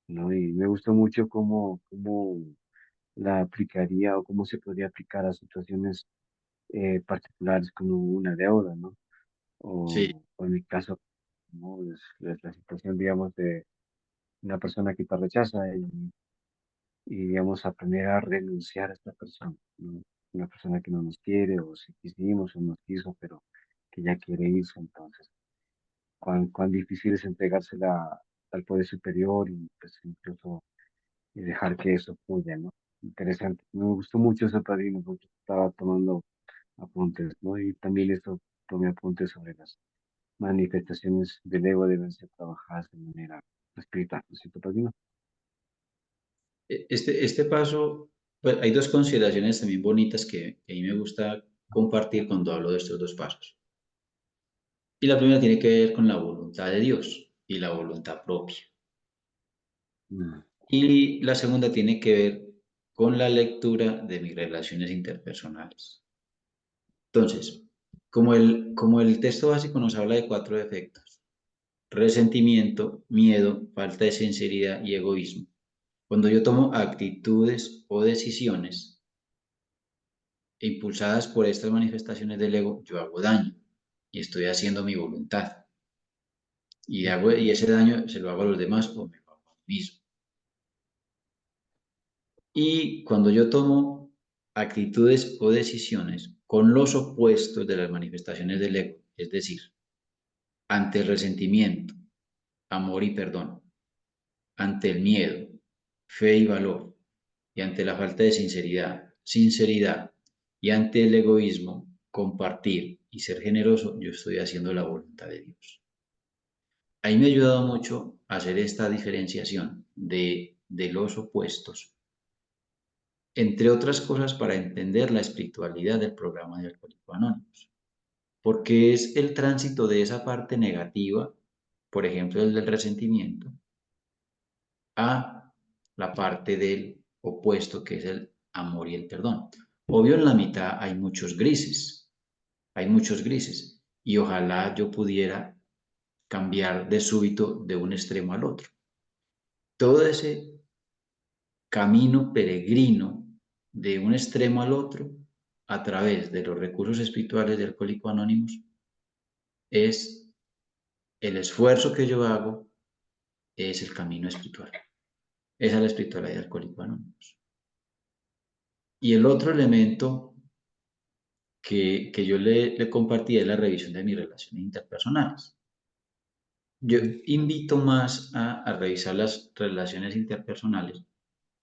¿no? Y me gustó mucho cómo la aplicaría o cómo se podría aplicar a situaciones particulares como una deuda, ¿no? Sí, O en mi caso, ¿no? Es la situación, digamos, de una persona que te rechaza digamos, aprender a renunciar a esta persona, ¿no? Una persona que no nos quiere o si quisimos o nos quiso, pero que ya quiere irse, entonces, cuán difícil es entregársela al poder superior y pues incluso y dejar que eso fluya, ¿no? Interesante. Me gustó mucho ese padrino porque estaba tomando apuntes, ¿no? Y también esto tomé apuntes sobre las manifestaciones del ego deben ser trabajadas de manera espiritual, ¿no es cierto, padrino? este paso, pues, hay dos consideraciones también bonitas que a mí me gusta compartir cuando hablo de estos dos pasos. Y la primera tiene que ver con la voluntad de Dios y la voluntad propia. Mm, Y la segunda tiene que ver con la lectura de mis relaciones interpersonales. Entonces, como el texto básico nos habla de cuatro defectos: resentimiento, miedo, falta de sinceridad y egoísmo. Cuando yo tomo actitudes o decisiones impulsadas por estas manifestaciones del ego, yo hago daño y estoy haciendo mi voluntad. Y ese daño se lo hago a los demás o me lo hago a mí mismo. Y cuando yo tomo actitudes o decisiones con los opuestos de las manifestaciones del ego, es decir, ante el resentimiento, amor y perdón, ante el miedo, fe y valor, y ante la falta de sinceridad, y ante el egoísmo, compartir y ser generoso, yo estoy haciendo la voluntad de Dios. Ahí me ha ayudado mucho a hacer esta diferenciación de los opuestos, entre otras cosas para entender la espiritualidad del programa de Alcohólicos Anónimos, porque es el tránsito de esa parte negativa, por ejemplo, el del resentimiento, a la parte del opuesto, que es el amor y el perdón. Obvio, en la mitad hay muchos grises, y ojalá yo pudiera cambiar de súbito de un extremo al otro. Todo ese camino peregrino de un extremo al otro a través de los recursos espirituales de Alcohólicos Anónimos es el esfuerzo que yo hago, es el camino espiritual. Esa es la espiritualidad de Alcohólicos Anónimos. Y el otro elemento que yo le compartí es la revisión de mis relaciones interpersonales. Yo invito más a revisar las relaciones interpersonales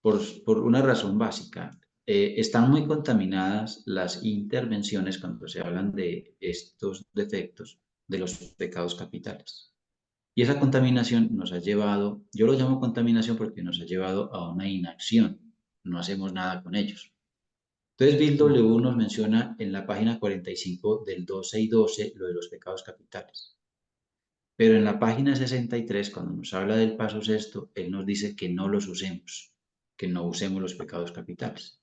por una razón básica. Están muy contaminadas las intervenciones cuando se hablan de estos defectos de los pecados capitales. Y esa contaminación nos ha llevado, yo lo llamo contaminación porque nos ha llevado a una inacción. No hacemos nada con ellos. Entonces, Bill mm, W. nos menciona en la página 45 del 12 y 12 lo de los pecados capitales. Pero en la página 63, cuando nos habla del paso sexto, él nos dice que no los usemos, que no usemos los pecados capitales,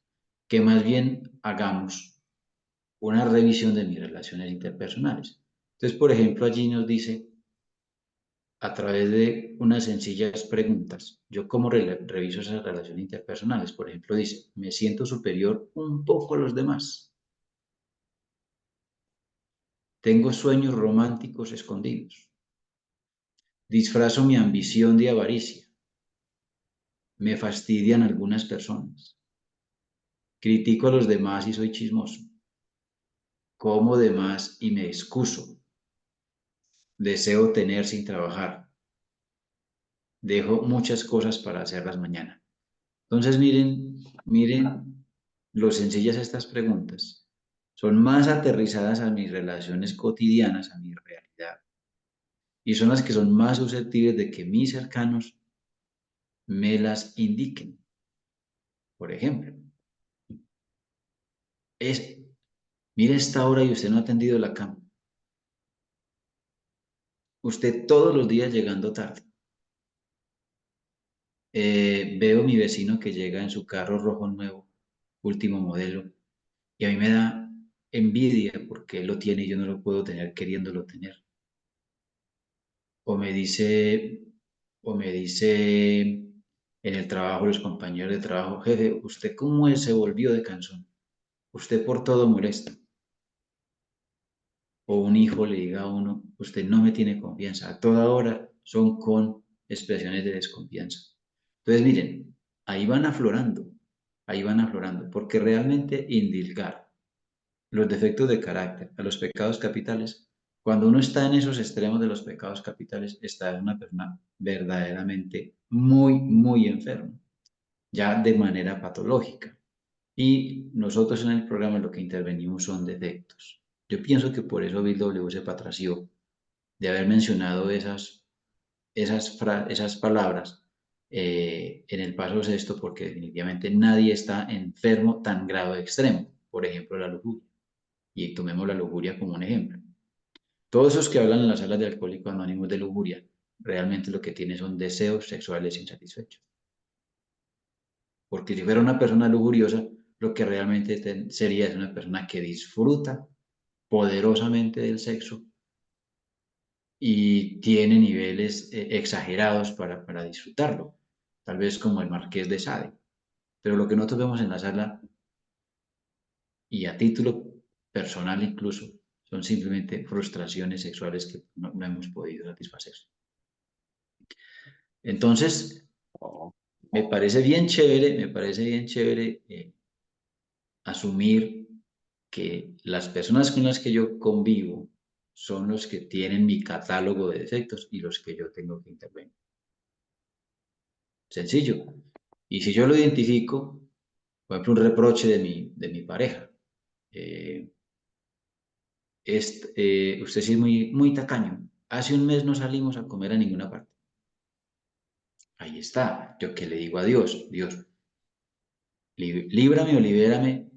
que más bien hagamos una revisión de mis relaciones interpersonales. Entonces, por ejemplo, allí nos dice, a través de unas sencillas preguntas, yo cómo reviso esas relaciones interpersonales. Por ejemplo, dice, me siento superior un poco a los demás. Tengo sueños románticos escondidos. Disfrazo mi ambición de avaricia. Me fastidian algunas personas. Critico a los demás y soy chismoso. Como de más y me excuso. Deseo tener sin trabajar. Dejo muchas cosas para hacerlas mañana. Entonces, miren lo sencillas estas preguntas. Son más aterrizadas a mis relaciones cotidianas, a mi realidad. Y son las que son más susceptibles de que mis cercanos me las indiquen. Por ejemplo, Es, mire esta hora y usted no ha atendido la cama. Usted todos los días llegando tarde. Veo mi vecino que llega en su carro rojo nuevo, último modelo, y a mí me da envidia porque él lo tiene y yo no lo puedo tener queriéndolo tener. O me dice, o me dice en el trabajo, los compañeros de trabajo, jefe, ¿usted cómo se volvió de cansón? Usted por todo molesta. O un hijo le diga a uno, usted no me tiene confianza. A toda hora son con expresiones de desconfianza. Entonces, miren, ahí van aflorando, porque realmente indilgar los defectos de carácter a los pecados capitales, cuando uno está en esos extremos de los pecados capitales, está en una persona verdaderamente muy, muy enferma, ya de manera patológica. Y nosotros en el programa lo que intervenimos son defectos. Yo pienso que por eso Bill W. se patració de haber mencionado esas palabras en el paso sexto, porque definitivamente nadie está enfermo tan grado de extremo. Por ejemplo, la lujuria. Y tomemos la lujuria como un ejemplo. Todos esos que hablan en las salas de Alcohólicos Anónimos de lujuria, realmente lo que tienen son deseos sexuales insatisfechos. Porque si fuera una persona lujuriosa, lo que realmente sería es una persona que disfruta poderosamente del sexo y tiene niveles exagerados para disfrutarlo, tal vez como el Marqués de Sade. Pero lo que nosotros vemos en la sala, y a título personal incluso, son simplemente frustraciones sexuales que no hemos podido satisfacer. Entonces, Oh, me parece bien chévere asumir que las personas con las que yo convivo son los que tienen mi catálogo de defectos y los que yo tengo que intervenir. Sencillo. Y si yo lo identifico, por ejemplo, un reproche de mi pareja, eh, usted sí es muy, muy tacaño. Hace un mes no salimos a comer a ninguna parte. Ahí está. Yo que le digo a Dios, Dios, líbrame o libérame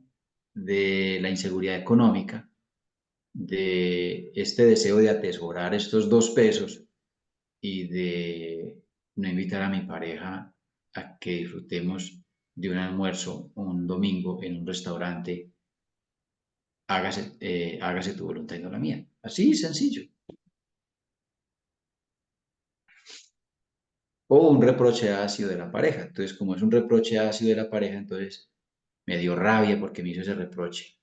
de la inseguridad económica, de este deseo de atesorar estos 2 pesos y de no invitar a mi pareja a que disfrutemos de un almuerzo un domingo en un restaurante. Hágase tu voluntad y no la mía. Así sencillo. O un reproche ácido de la pareja. Entonces, como es un reproche ácido de la pareja, entonces me dio rabia porque me hizo ese reproche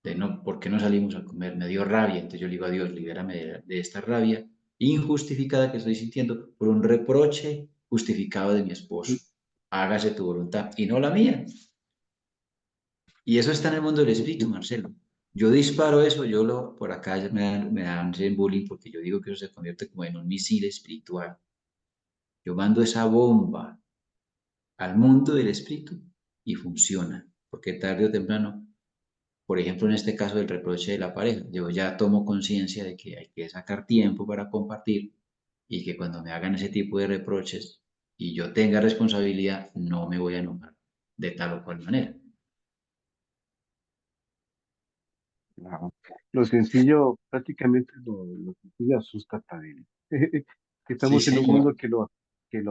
de no, ¿por qué no salimos a comer? Me dio rabia. Entonces yo le digo a Dios, libérame de esta rabia injustificada que estoy sintiendo por un reproche justificado de mi esposo. Hágase tu voluntad y no la mía. Y eso está en el mundo del espíritu, Marcelo. Yo disparo eso, por acá me dan bullying porque yo digo que eso se convierte como en un misil espiritual. Yo mando esa bomba al mundo del espíritu y funciona, porque tarde o temprano, por ejemplo, en este caso del reproche de la pareja, yo ya tomo conciencia de que hay que sacar tiempo para compartir y que cuando me hagan ese tipo de reproches y yo tenga responsabilidad, no me voy a enojar de tal o cual manera. claro. Lo sencillo, prácticamente lo sencillo asusta también. Sí, Estamos en un señor. mundo que lo, que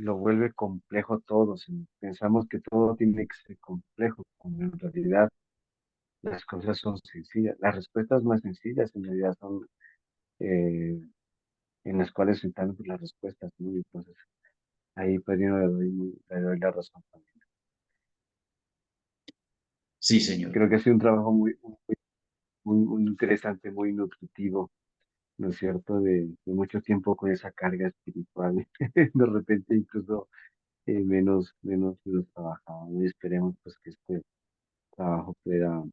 lo vuelve complejo todo. Si pensamos que todo tiene que ser complejo, cuando en realidad las cosas son sencillas. Las respuestas más sencillas en realidad son eh, en las cuales están las respuestas, ¿no? Y entonces ahí pues yo le doy la razón también. Sí, señor. Creo que ha sido un trabajo muy interesante, muy nutritivo, ¿no es cierto? De mucho tiempo con esa carga espiritual, de repente incluso menos trabajado. Y esperemos pues que este trabajo pueda,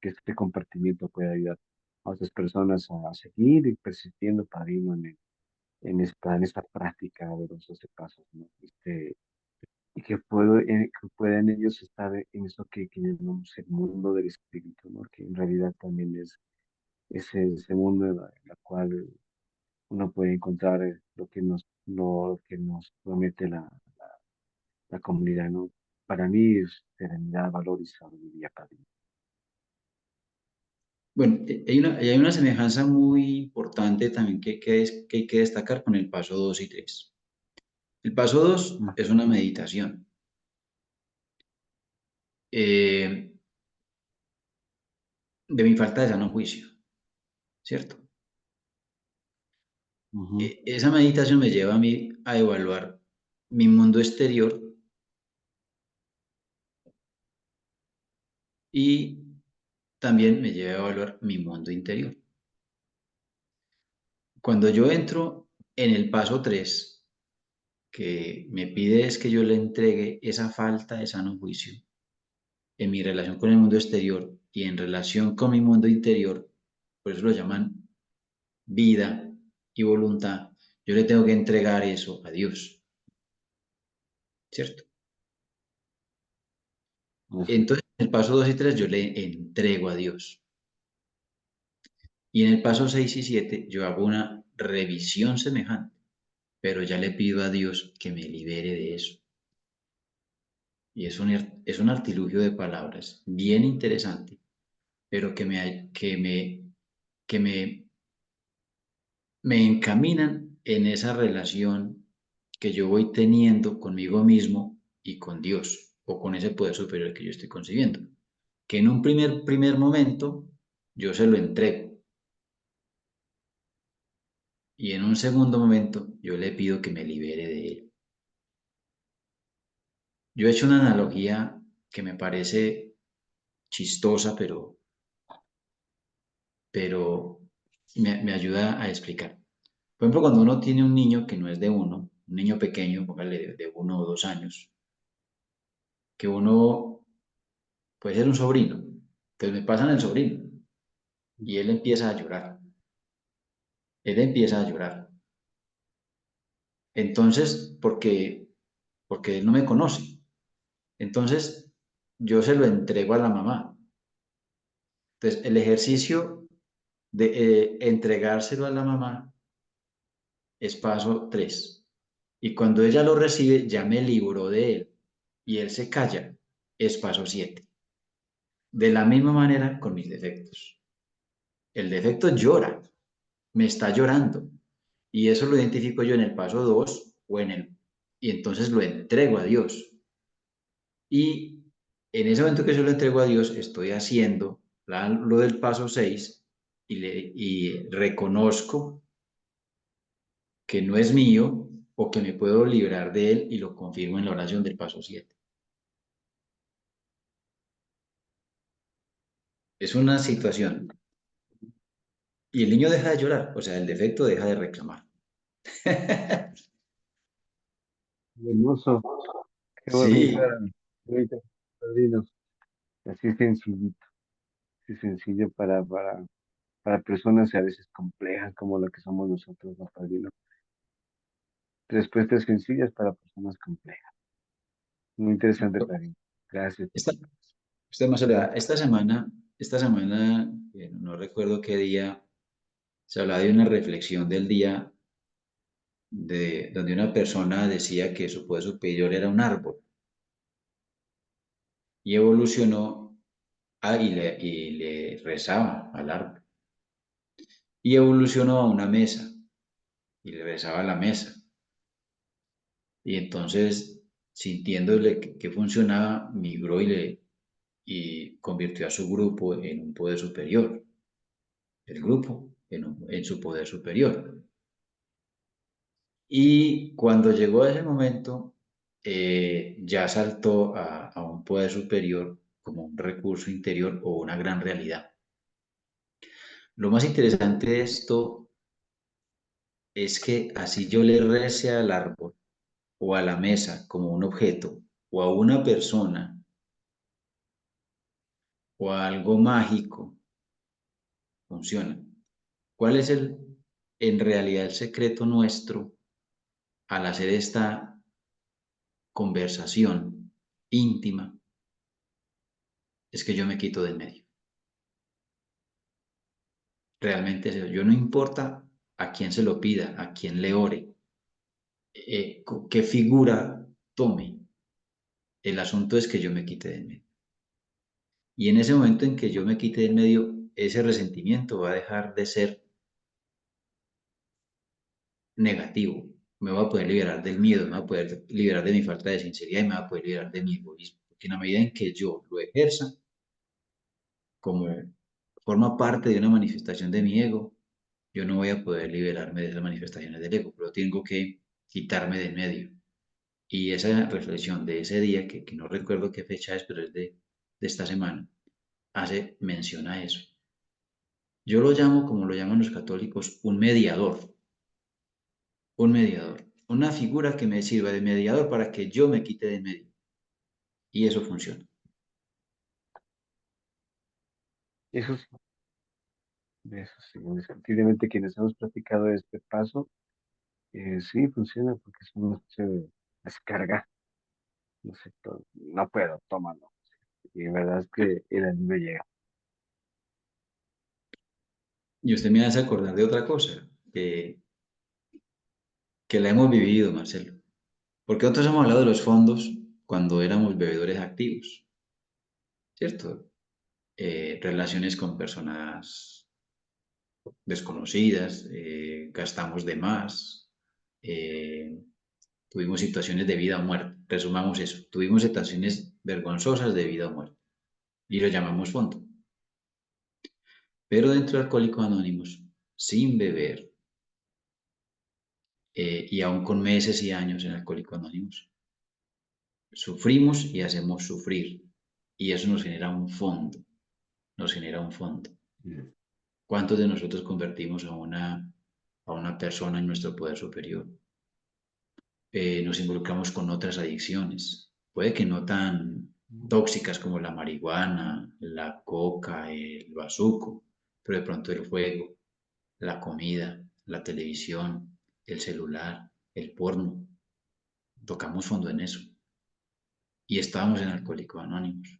que este compartimiento pueda ayudar a otras personas a seguir y persistiendo para ir en esta práctica de los 12 pasos, ¿no? Y que puedan ellos estar en eso que llamamos el mundo del espíritu, ¿no? Que en realidad también es ese mundo en la cual uno puede encontrar lo que nos promete la comunidad, ¿no? Para mí es serenidad, valor y sabiduría, padrino. Bueno, hay una semejanza muy importante también que hay que destacar con el paso 2 y 3. El paso 2 Mm, es una meditación eh, de mi falta de sano juicio, ¿cierto? ujú, Esa meditación me lleva a mí a evaluar mi mundo exterior y también me lleva a evaluar mi mundo interior. Cuando yo entro en el paso 3, que me pide es que yo le entregue esa falta de sano juicio en mi relación con el mundo exterior y en relación con mi mundo interior, por eso lo llaman vida y voluntad, yo le tengo que entregar eso a Dios, ¿cierto? eso. Entonces, en el paso 2 y 3 yo le entrego a Dios. Y en el paso 6 y 7 yo hago una revisión semejante, pero ya le pido a Dios que me libere de eso. Y es un artilugio de palabras bien interesante, pero que me encaminan en esa relación que yo voy teniendo conmigo mismo y con Dios o con ese poder superior que yo estoy concibiendo. Que en un primer momento yo se lo entrego y en un segundo momento yo le pido que me libere de él. Yo he hecho una analogía que me parece chistosa, pero me ayuda a explicar. Por ejemplo, cuando uno tiene un niño que no es de uno, un niño pequeño, póngale de 1 o 2 años, que uno puede ser un sobrino, entonces me pasan el sobrino y él empieza a llorar, él empieza a llorar. Entonces, porque él no me conoce, entonces yo se lo entrego a la mamá. Entonces, el ejercicio de entregárselo a la mamá es paso 3. Y cuando ella lo recibe, ya me libró de él y él se calla, es paso 7. De la misma manera con mis defectos. El defecto llora, me está llorando. Y eso lo identifico yo en el paso 2 y entonces lo entrego a Dios. Y en ese momento que yo lo entrego a Dios, estoy haciendo lo del paso 6 y reconozco que no es mío o que me puedo librar de él y lo confirmo en la oración del paso 7. Es una situación y el niño deja de llorar, o sea, el defecto deja de reclamar. Hermoso, Sí, qué bonita, padrino. Así sencillito, así sencillo para personas a veces complejas como lo que somos nosotros, ¿no, padrino? Respuestas sencillas para personas complejas. Muy interesante, padrino. Gracias. esta, Ujú. esta semana, no recuerdo qué día, se hablaba de una reflexión del día donde una persona decía que su poder superior era un árbol y evolucionó y le rezaba al árbol y evolucionó a una mesa y le rezaba a la mesa y entonces sintiéndole que funcionaba migró y convirtió a su grupo en un poder superior, el grupo en su poder superior. Y cuando llegó a ese momento, ya saltó a un poder superior como un recurso interior o una gran realidad. Lo más interesante de esto es que así yo le rece al árbol o a la mesa como un objeto o a una persona o a algo mágico, funciona. ¿Cuál es en realidad el secreto nuestro al hacer esta conversación íntima? Es que yo me quito del medio. Realmente yo no importa a quién se lo pida, a quién le ore, qué figura tome. El asunto es que yo me quite de en medio. Y en ese momento en que yo me quite de en medio, ese resentimiento va a dejar de ser negativo. Me voy a poder liberar del miedo, me voy a poder liberar de mi falta de sinceridad y me voy a poder liberar de mi egoísmo. Porque en la medida en que yo lo ejerza como forma parte de una manifestación de mi ego, yo no voy a poder liberarme de esas manifestaciones del ego, pero tengo que quitarme de en medio. Y esa reflexión de ese día, que no recuerdo qué fecha es, pero es de esta semana, hace mención a eso. Yo lo llamo, como lo llaman los católicos, un mediador, una figura que me sirva de mediador para que yo me quite de en medio. Y eso funciona. Eso sí, indiscutiblemente quienes hemos practicado este paso, sí funciona porque es una especie de descarga, no sé, no puedo, tómalo. Y la verdad es que el alivio llega. Y usted me hace acordar de otra cosa, que la hemos vivido, Marcelo. Porque nosotros hemos hablado de los fondos cuando éramos bebedores activos, ¿cierto? Relaciones con personas desconocidas, gastamos de más, eh, tuvimos situaciones de vida o muerte. Resumamos eso, tuvimos situaciones vergonzosas de vida o muerte y lo llamamos fondo. Pero dentro de Alcohólicos Anónimos, sin beber, y aún con meses y años en Alcohólicos Anónimos, sufrimos y hacemos sufrir. Y eso nos genera un fondo, nos genera un fondo. Mm. ¿Cuántos de nosotros convertimos a una persona en nuestro poder superior? Nos involucramos con otras adicciones, puede que no tan tóxicas como la marihuana, la coca, el bazuco, pero de pronto el juego, la comida, la televisión, el celular, el porno. Tocamos fondo en eso y estábamos en Alcohólicos Anónimos.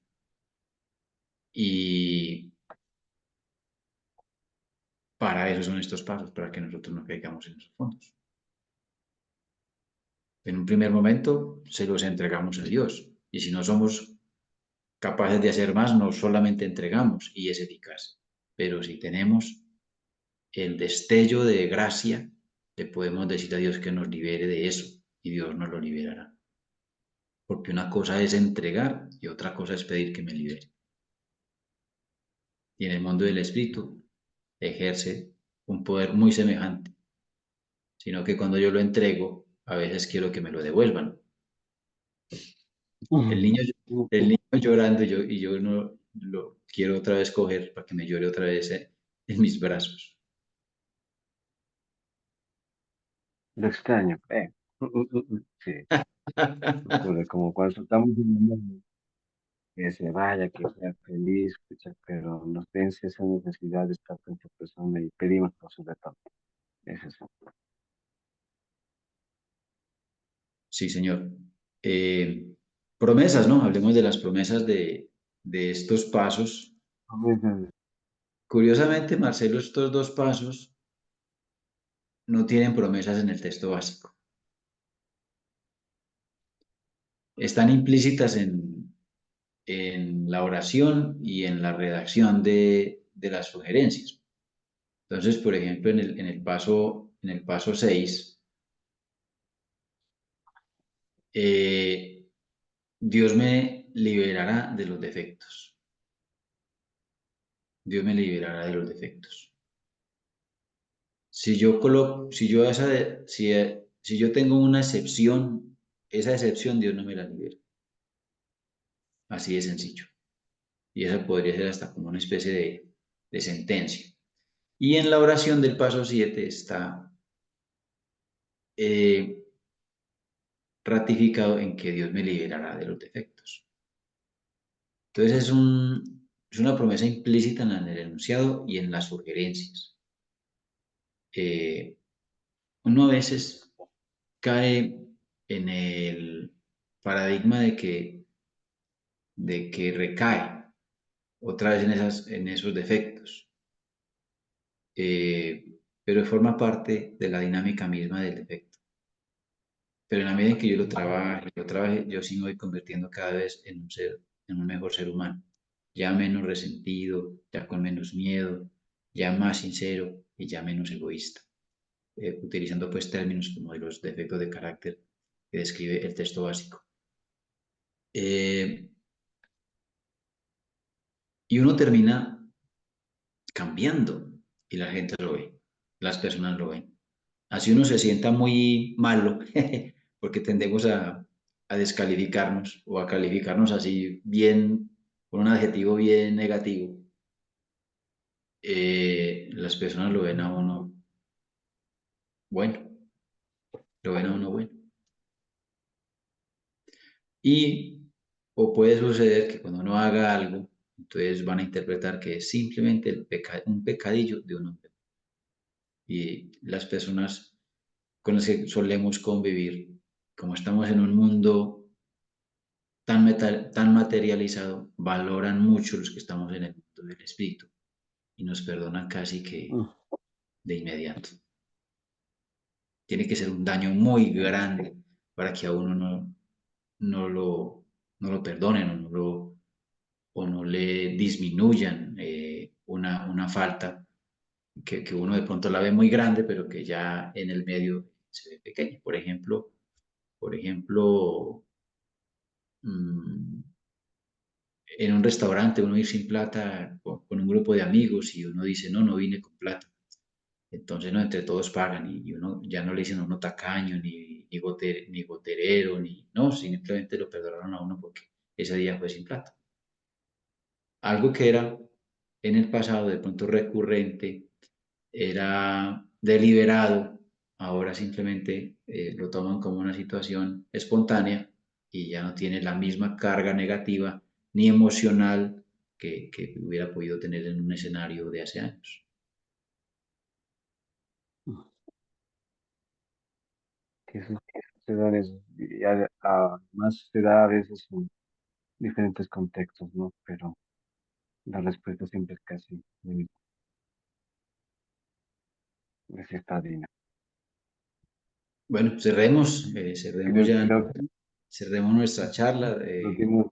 Y para eso son estos pasos, para que nosotros no caigamos en esos fondos. En un primer momento se los entregamos a Dios y si no somos capaces de hacer más, no solamente entregamos y es eficaz, pero si tenemos el destello de gracia, le podemos decir a Dios que nos libere de eso y Dios nos lo liberará. Porque una cosa es entregar y otra cosa es pedir que me libere. Y en el mundo del espíritu ejerce un poder muy semejante, sino que cuando yo lo entrego, a veces quiero que me lo devuelvan. El Mm. niño, el niño llorando y yo no lo quiero otra vez coger para que me llore otra vez en mis brazos. Lo extraño. Sí, ocurre como cuando soltamos un niño que se vaya, que sea feliz, pucha, pero nos vence esa necesidad de estar con esa persona y pedimos por su retorno. Es eso. Sí, señor. Eh, Promesas, ¿no? Hablemos de las promesas de estos pasos. Curiosamente, Marcelo, estos dos pasos no tienen promesas en el texto básico. Están implícitas en la oración y en la redacción de las sugerencias. Entonces, por ejemplo, en el paso 6, Dios me liberará de los defectos. Dios me liberará de los defectos. Si yo coloco, si yo si yo tengo una excepción, esa excepción Dios no me la libera. Así de sencillo. Y esa podría ser hasta como una especie de sentencia. Y en la oración del paso 7 está eh, ratificado en que Dios me liberará de los defectos. Entonces es una promesa implícita en el enunciado y en las sugerencias. Eh, Uno a veces cae en el paradigma de que recae otra vez en esos defectos, pero forma parte de la dinámica misma del defecto. pero en la medida en que yo lo trabaje, yo sí me voy convirtiendo cada vez en un ser, en un mejor ser humano, ya menos resentido, ya con menos miedo, ya más sincero y ya menos egoísta, utilizando pues términos como de los defectos de carácter que describe el texto básico. Eh, y uno termina cambiando y la gente lo ve, las personas lo ven. Así uno se sienta muy malo, porque tendemos a descalificarnos o a calificarnos así bien, con un adjetivo bien negativo. Las personas lo ven a uno bueno, lo ven a uno bueno. Y o puede suceder que cuando uno haga algo, entonces van a interpretar que es simplemente un pecadillo de un hombre. Y las personas con las que solemos convivir, como estamos en un mundo tan materializado, valoran mucho los que estamos en el mundo del espíritu y nos perdonan casi que Mm, de inmediato. Tiene que ser un daño muy grande para que a uno no lo, no lo perdonen o no le disminuyan una falta que uno de pronto la ve muy grande, pero que ya en el medio se ve pequeña. Por ejemplo, mmm, en un restaurante uno ir sin plata con un grupo de amigos y uno dice, no, no vine con plata. Entonces, no, entre todos pagan y uno ya no le dicen a uno tacaño, ni goterero, no, simplemente lo perdonaron a uno porque ese día fue sin plata. Algo que era en el pasado de pronto recurrente, era deliberado, ahora simplemente lo toman como una situación espontánea y ya no tiene la misma carga negativa ni emocional que hubiera podido tener en un escenario de hace años. mm. Que eso se da en eso. Y además se da a veces en diferentes contextos, ¿no? Pero la respuesta siempre es casi la misma, es citadina. Bueno, cerremos ya, Creo que cerremos nuestra charla. nos dimos,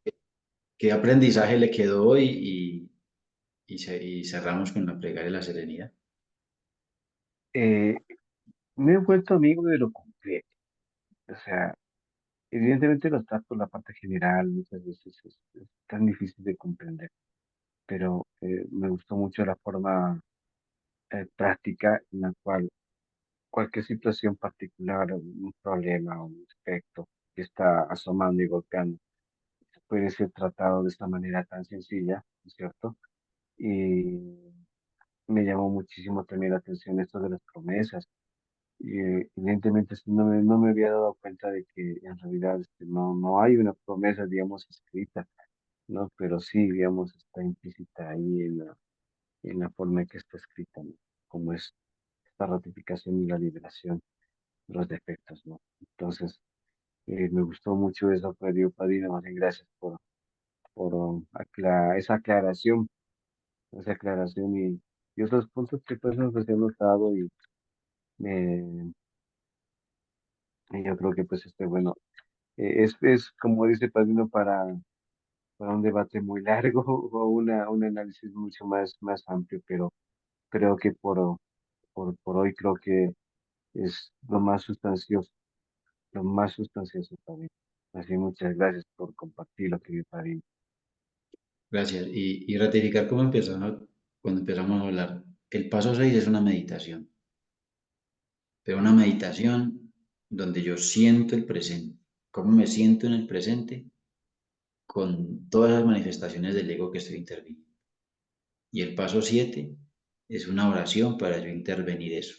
¿Qué aprendizaje le quedó hoy? Y cerramos con la plegaria de la serenidad. eh, me he vuelto amigo de lo concreto. O sea, evidentemente lo trato la parte general, muchas veces es tan difícil de comprender, pero me gustó mucho la forma práctica en la cual cualquier situación particular, un problema, un aspecto que está asomando y golpeando, puede ser tratado de esta manera tan sencilla, ¿no es cierto? Y me llamó muchísimo también la atención esto de las promesas. Y evidentemente sí, no me había dado cuenta de que en realidad no hay una promesa, digamos, escrita, ¿no? Pero sí, digamos, está implícita ahí en la forma en que está escrita, ¿no? Como es esta ratificación y la liberación de los defectos, ¿no? Entonces, me gustó mucho eso, Pedro Padrino, más bien gracias por esa aclaración y esos puntos que pues nos hemos dado me, y yo creo que pues bueno, es como dice Padrino para un debate muy largo o un análisis mucho más amplio, pero creo que por hoy creo que es lo más sustancioso también. Así muchas gracias por compartir lo que vi, Padrino. Gracias. Y ratificar cómo empezamos, cuando empezamos a hablar. El paso 6 es una meditación, pero una meditación donde yo siento el presente. ¿Cómo me siento en el presente? Con todas las manifestaciones del ego que estoy interviniendo. Y el paso 7 es una oración para yo intervenir eso.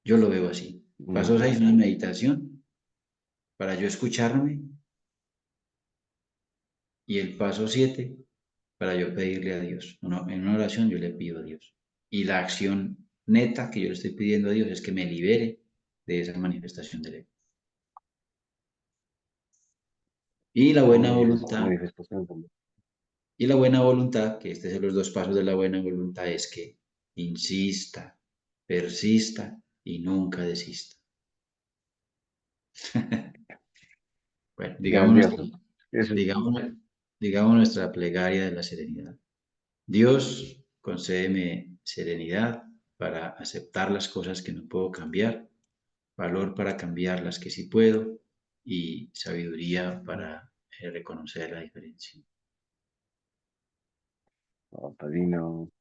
Yo lo veo así. Mm, Paso 6 una meditación para yo escucharme y el paso 7 para yo pedirle a Dios. En una oración yo le pido a Dios. Y la acción neta que yo le estoy pidiendo a Dios es que me libere de esa manifestación del ego. Y la buena esa voluntad, manifestación también. y la buena voluntad, que este es los dos pasos de la buena voluntad, es que insista, persista y nunca desista. Bueno, grandioso. Eso es digamos, digamos nuestra plegaria de la serenidad. Dios, concédeme serenidad para aceptar las cosas que no puedo cambiar, valor para cambiar las que sí puedo y sabiduría para reconocer la diferencia. oh, padrino.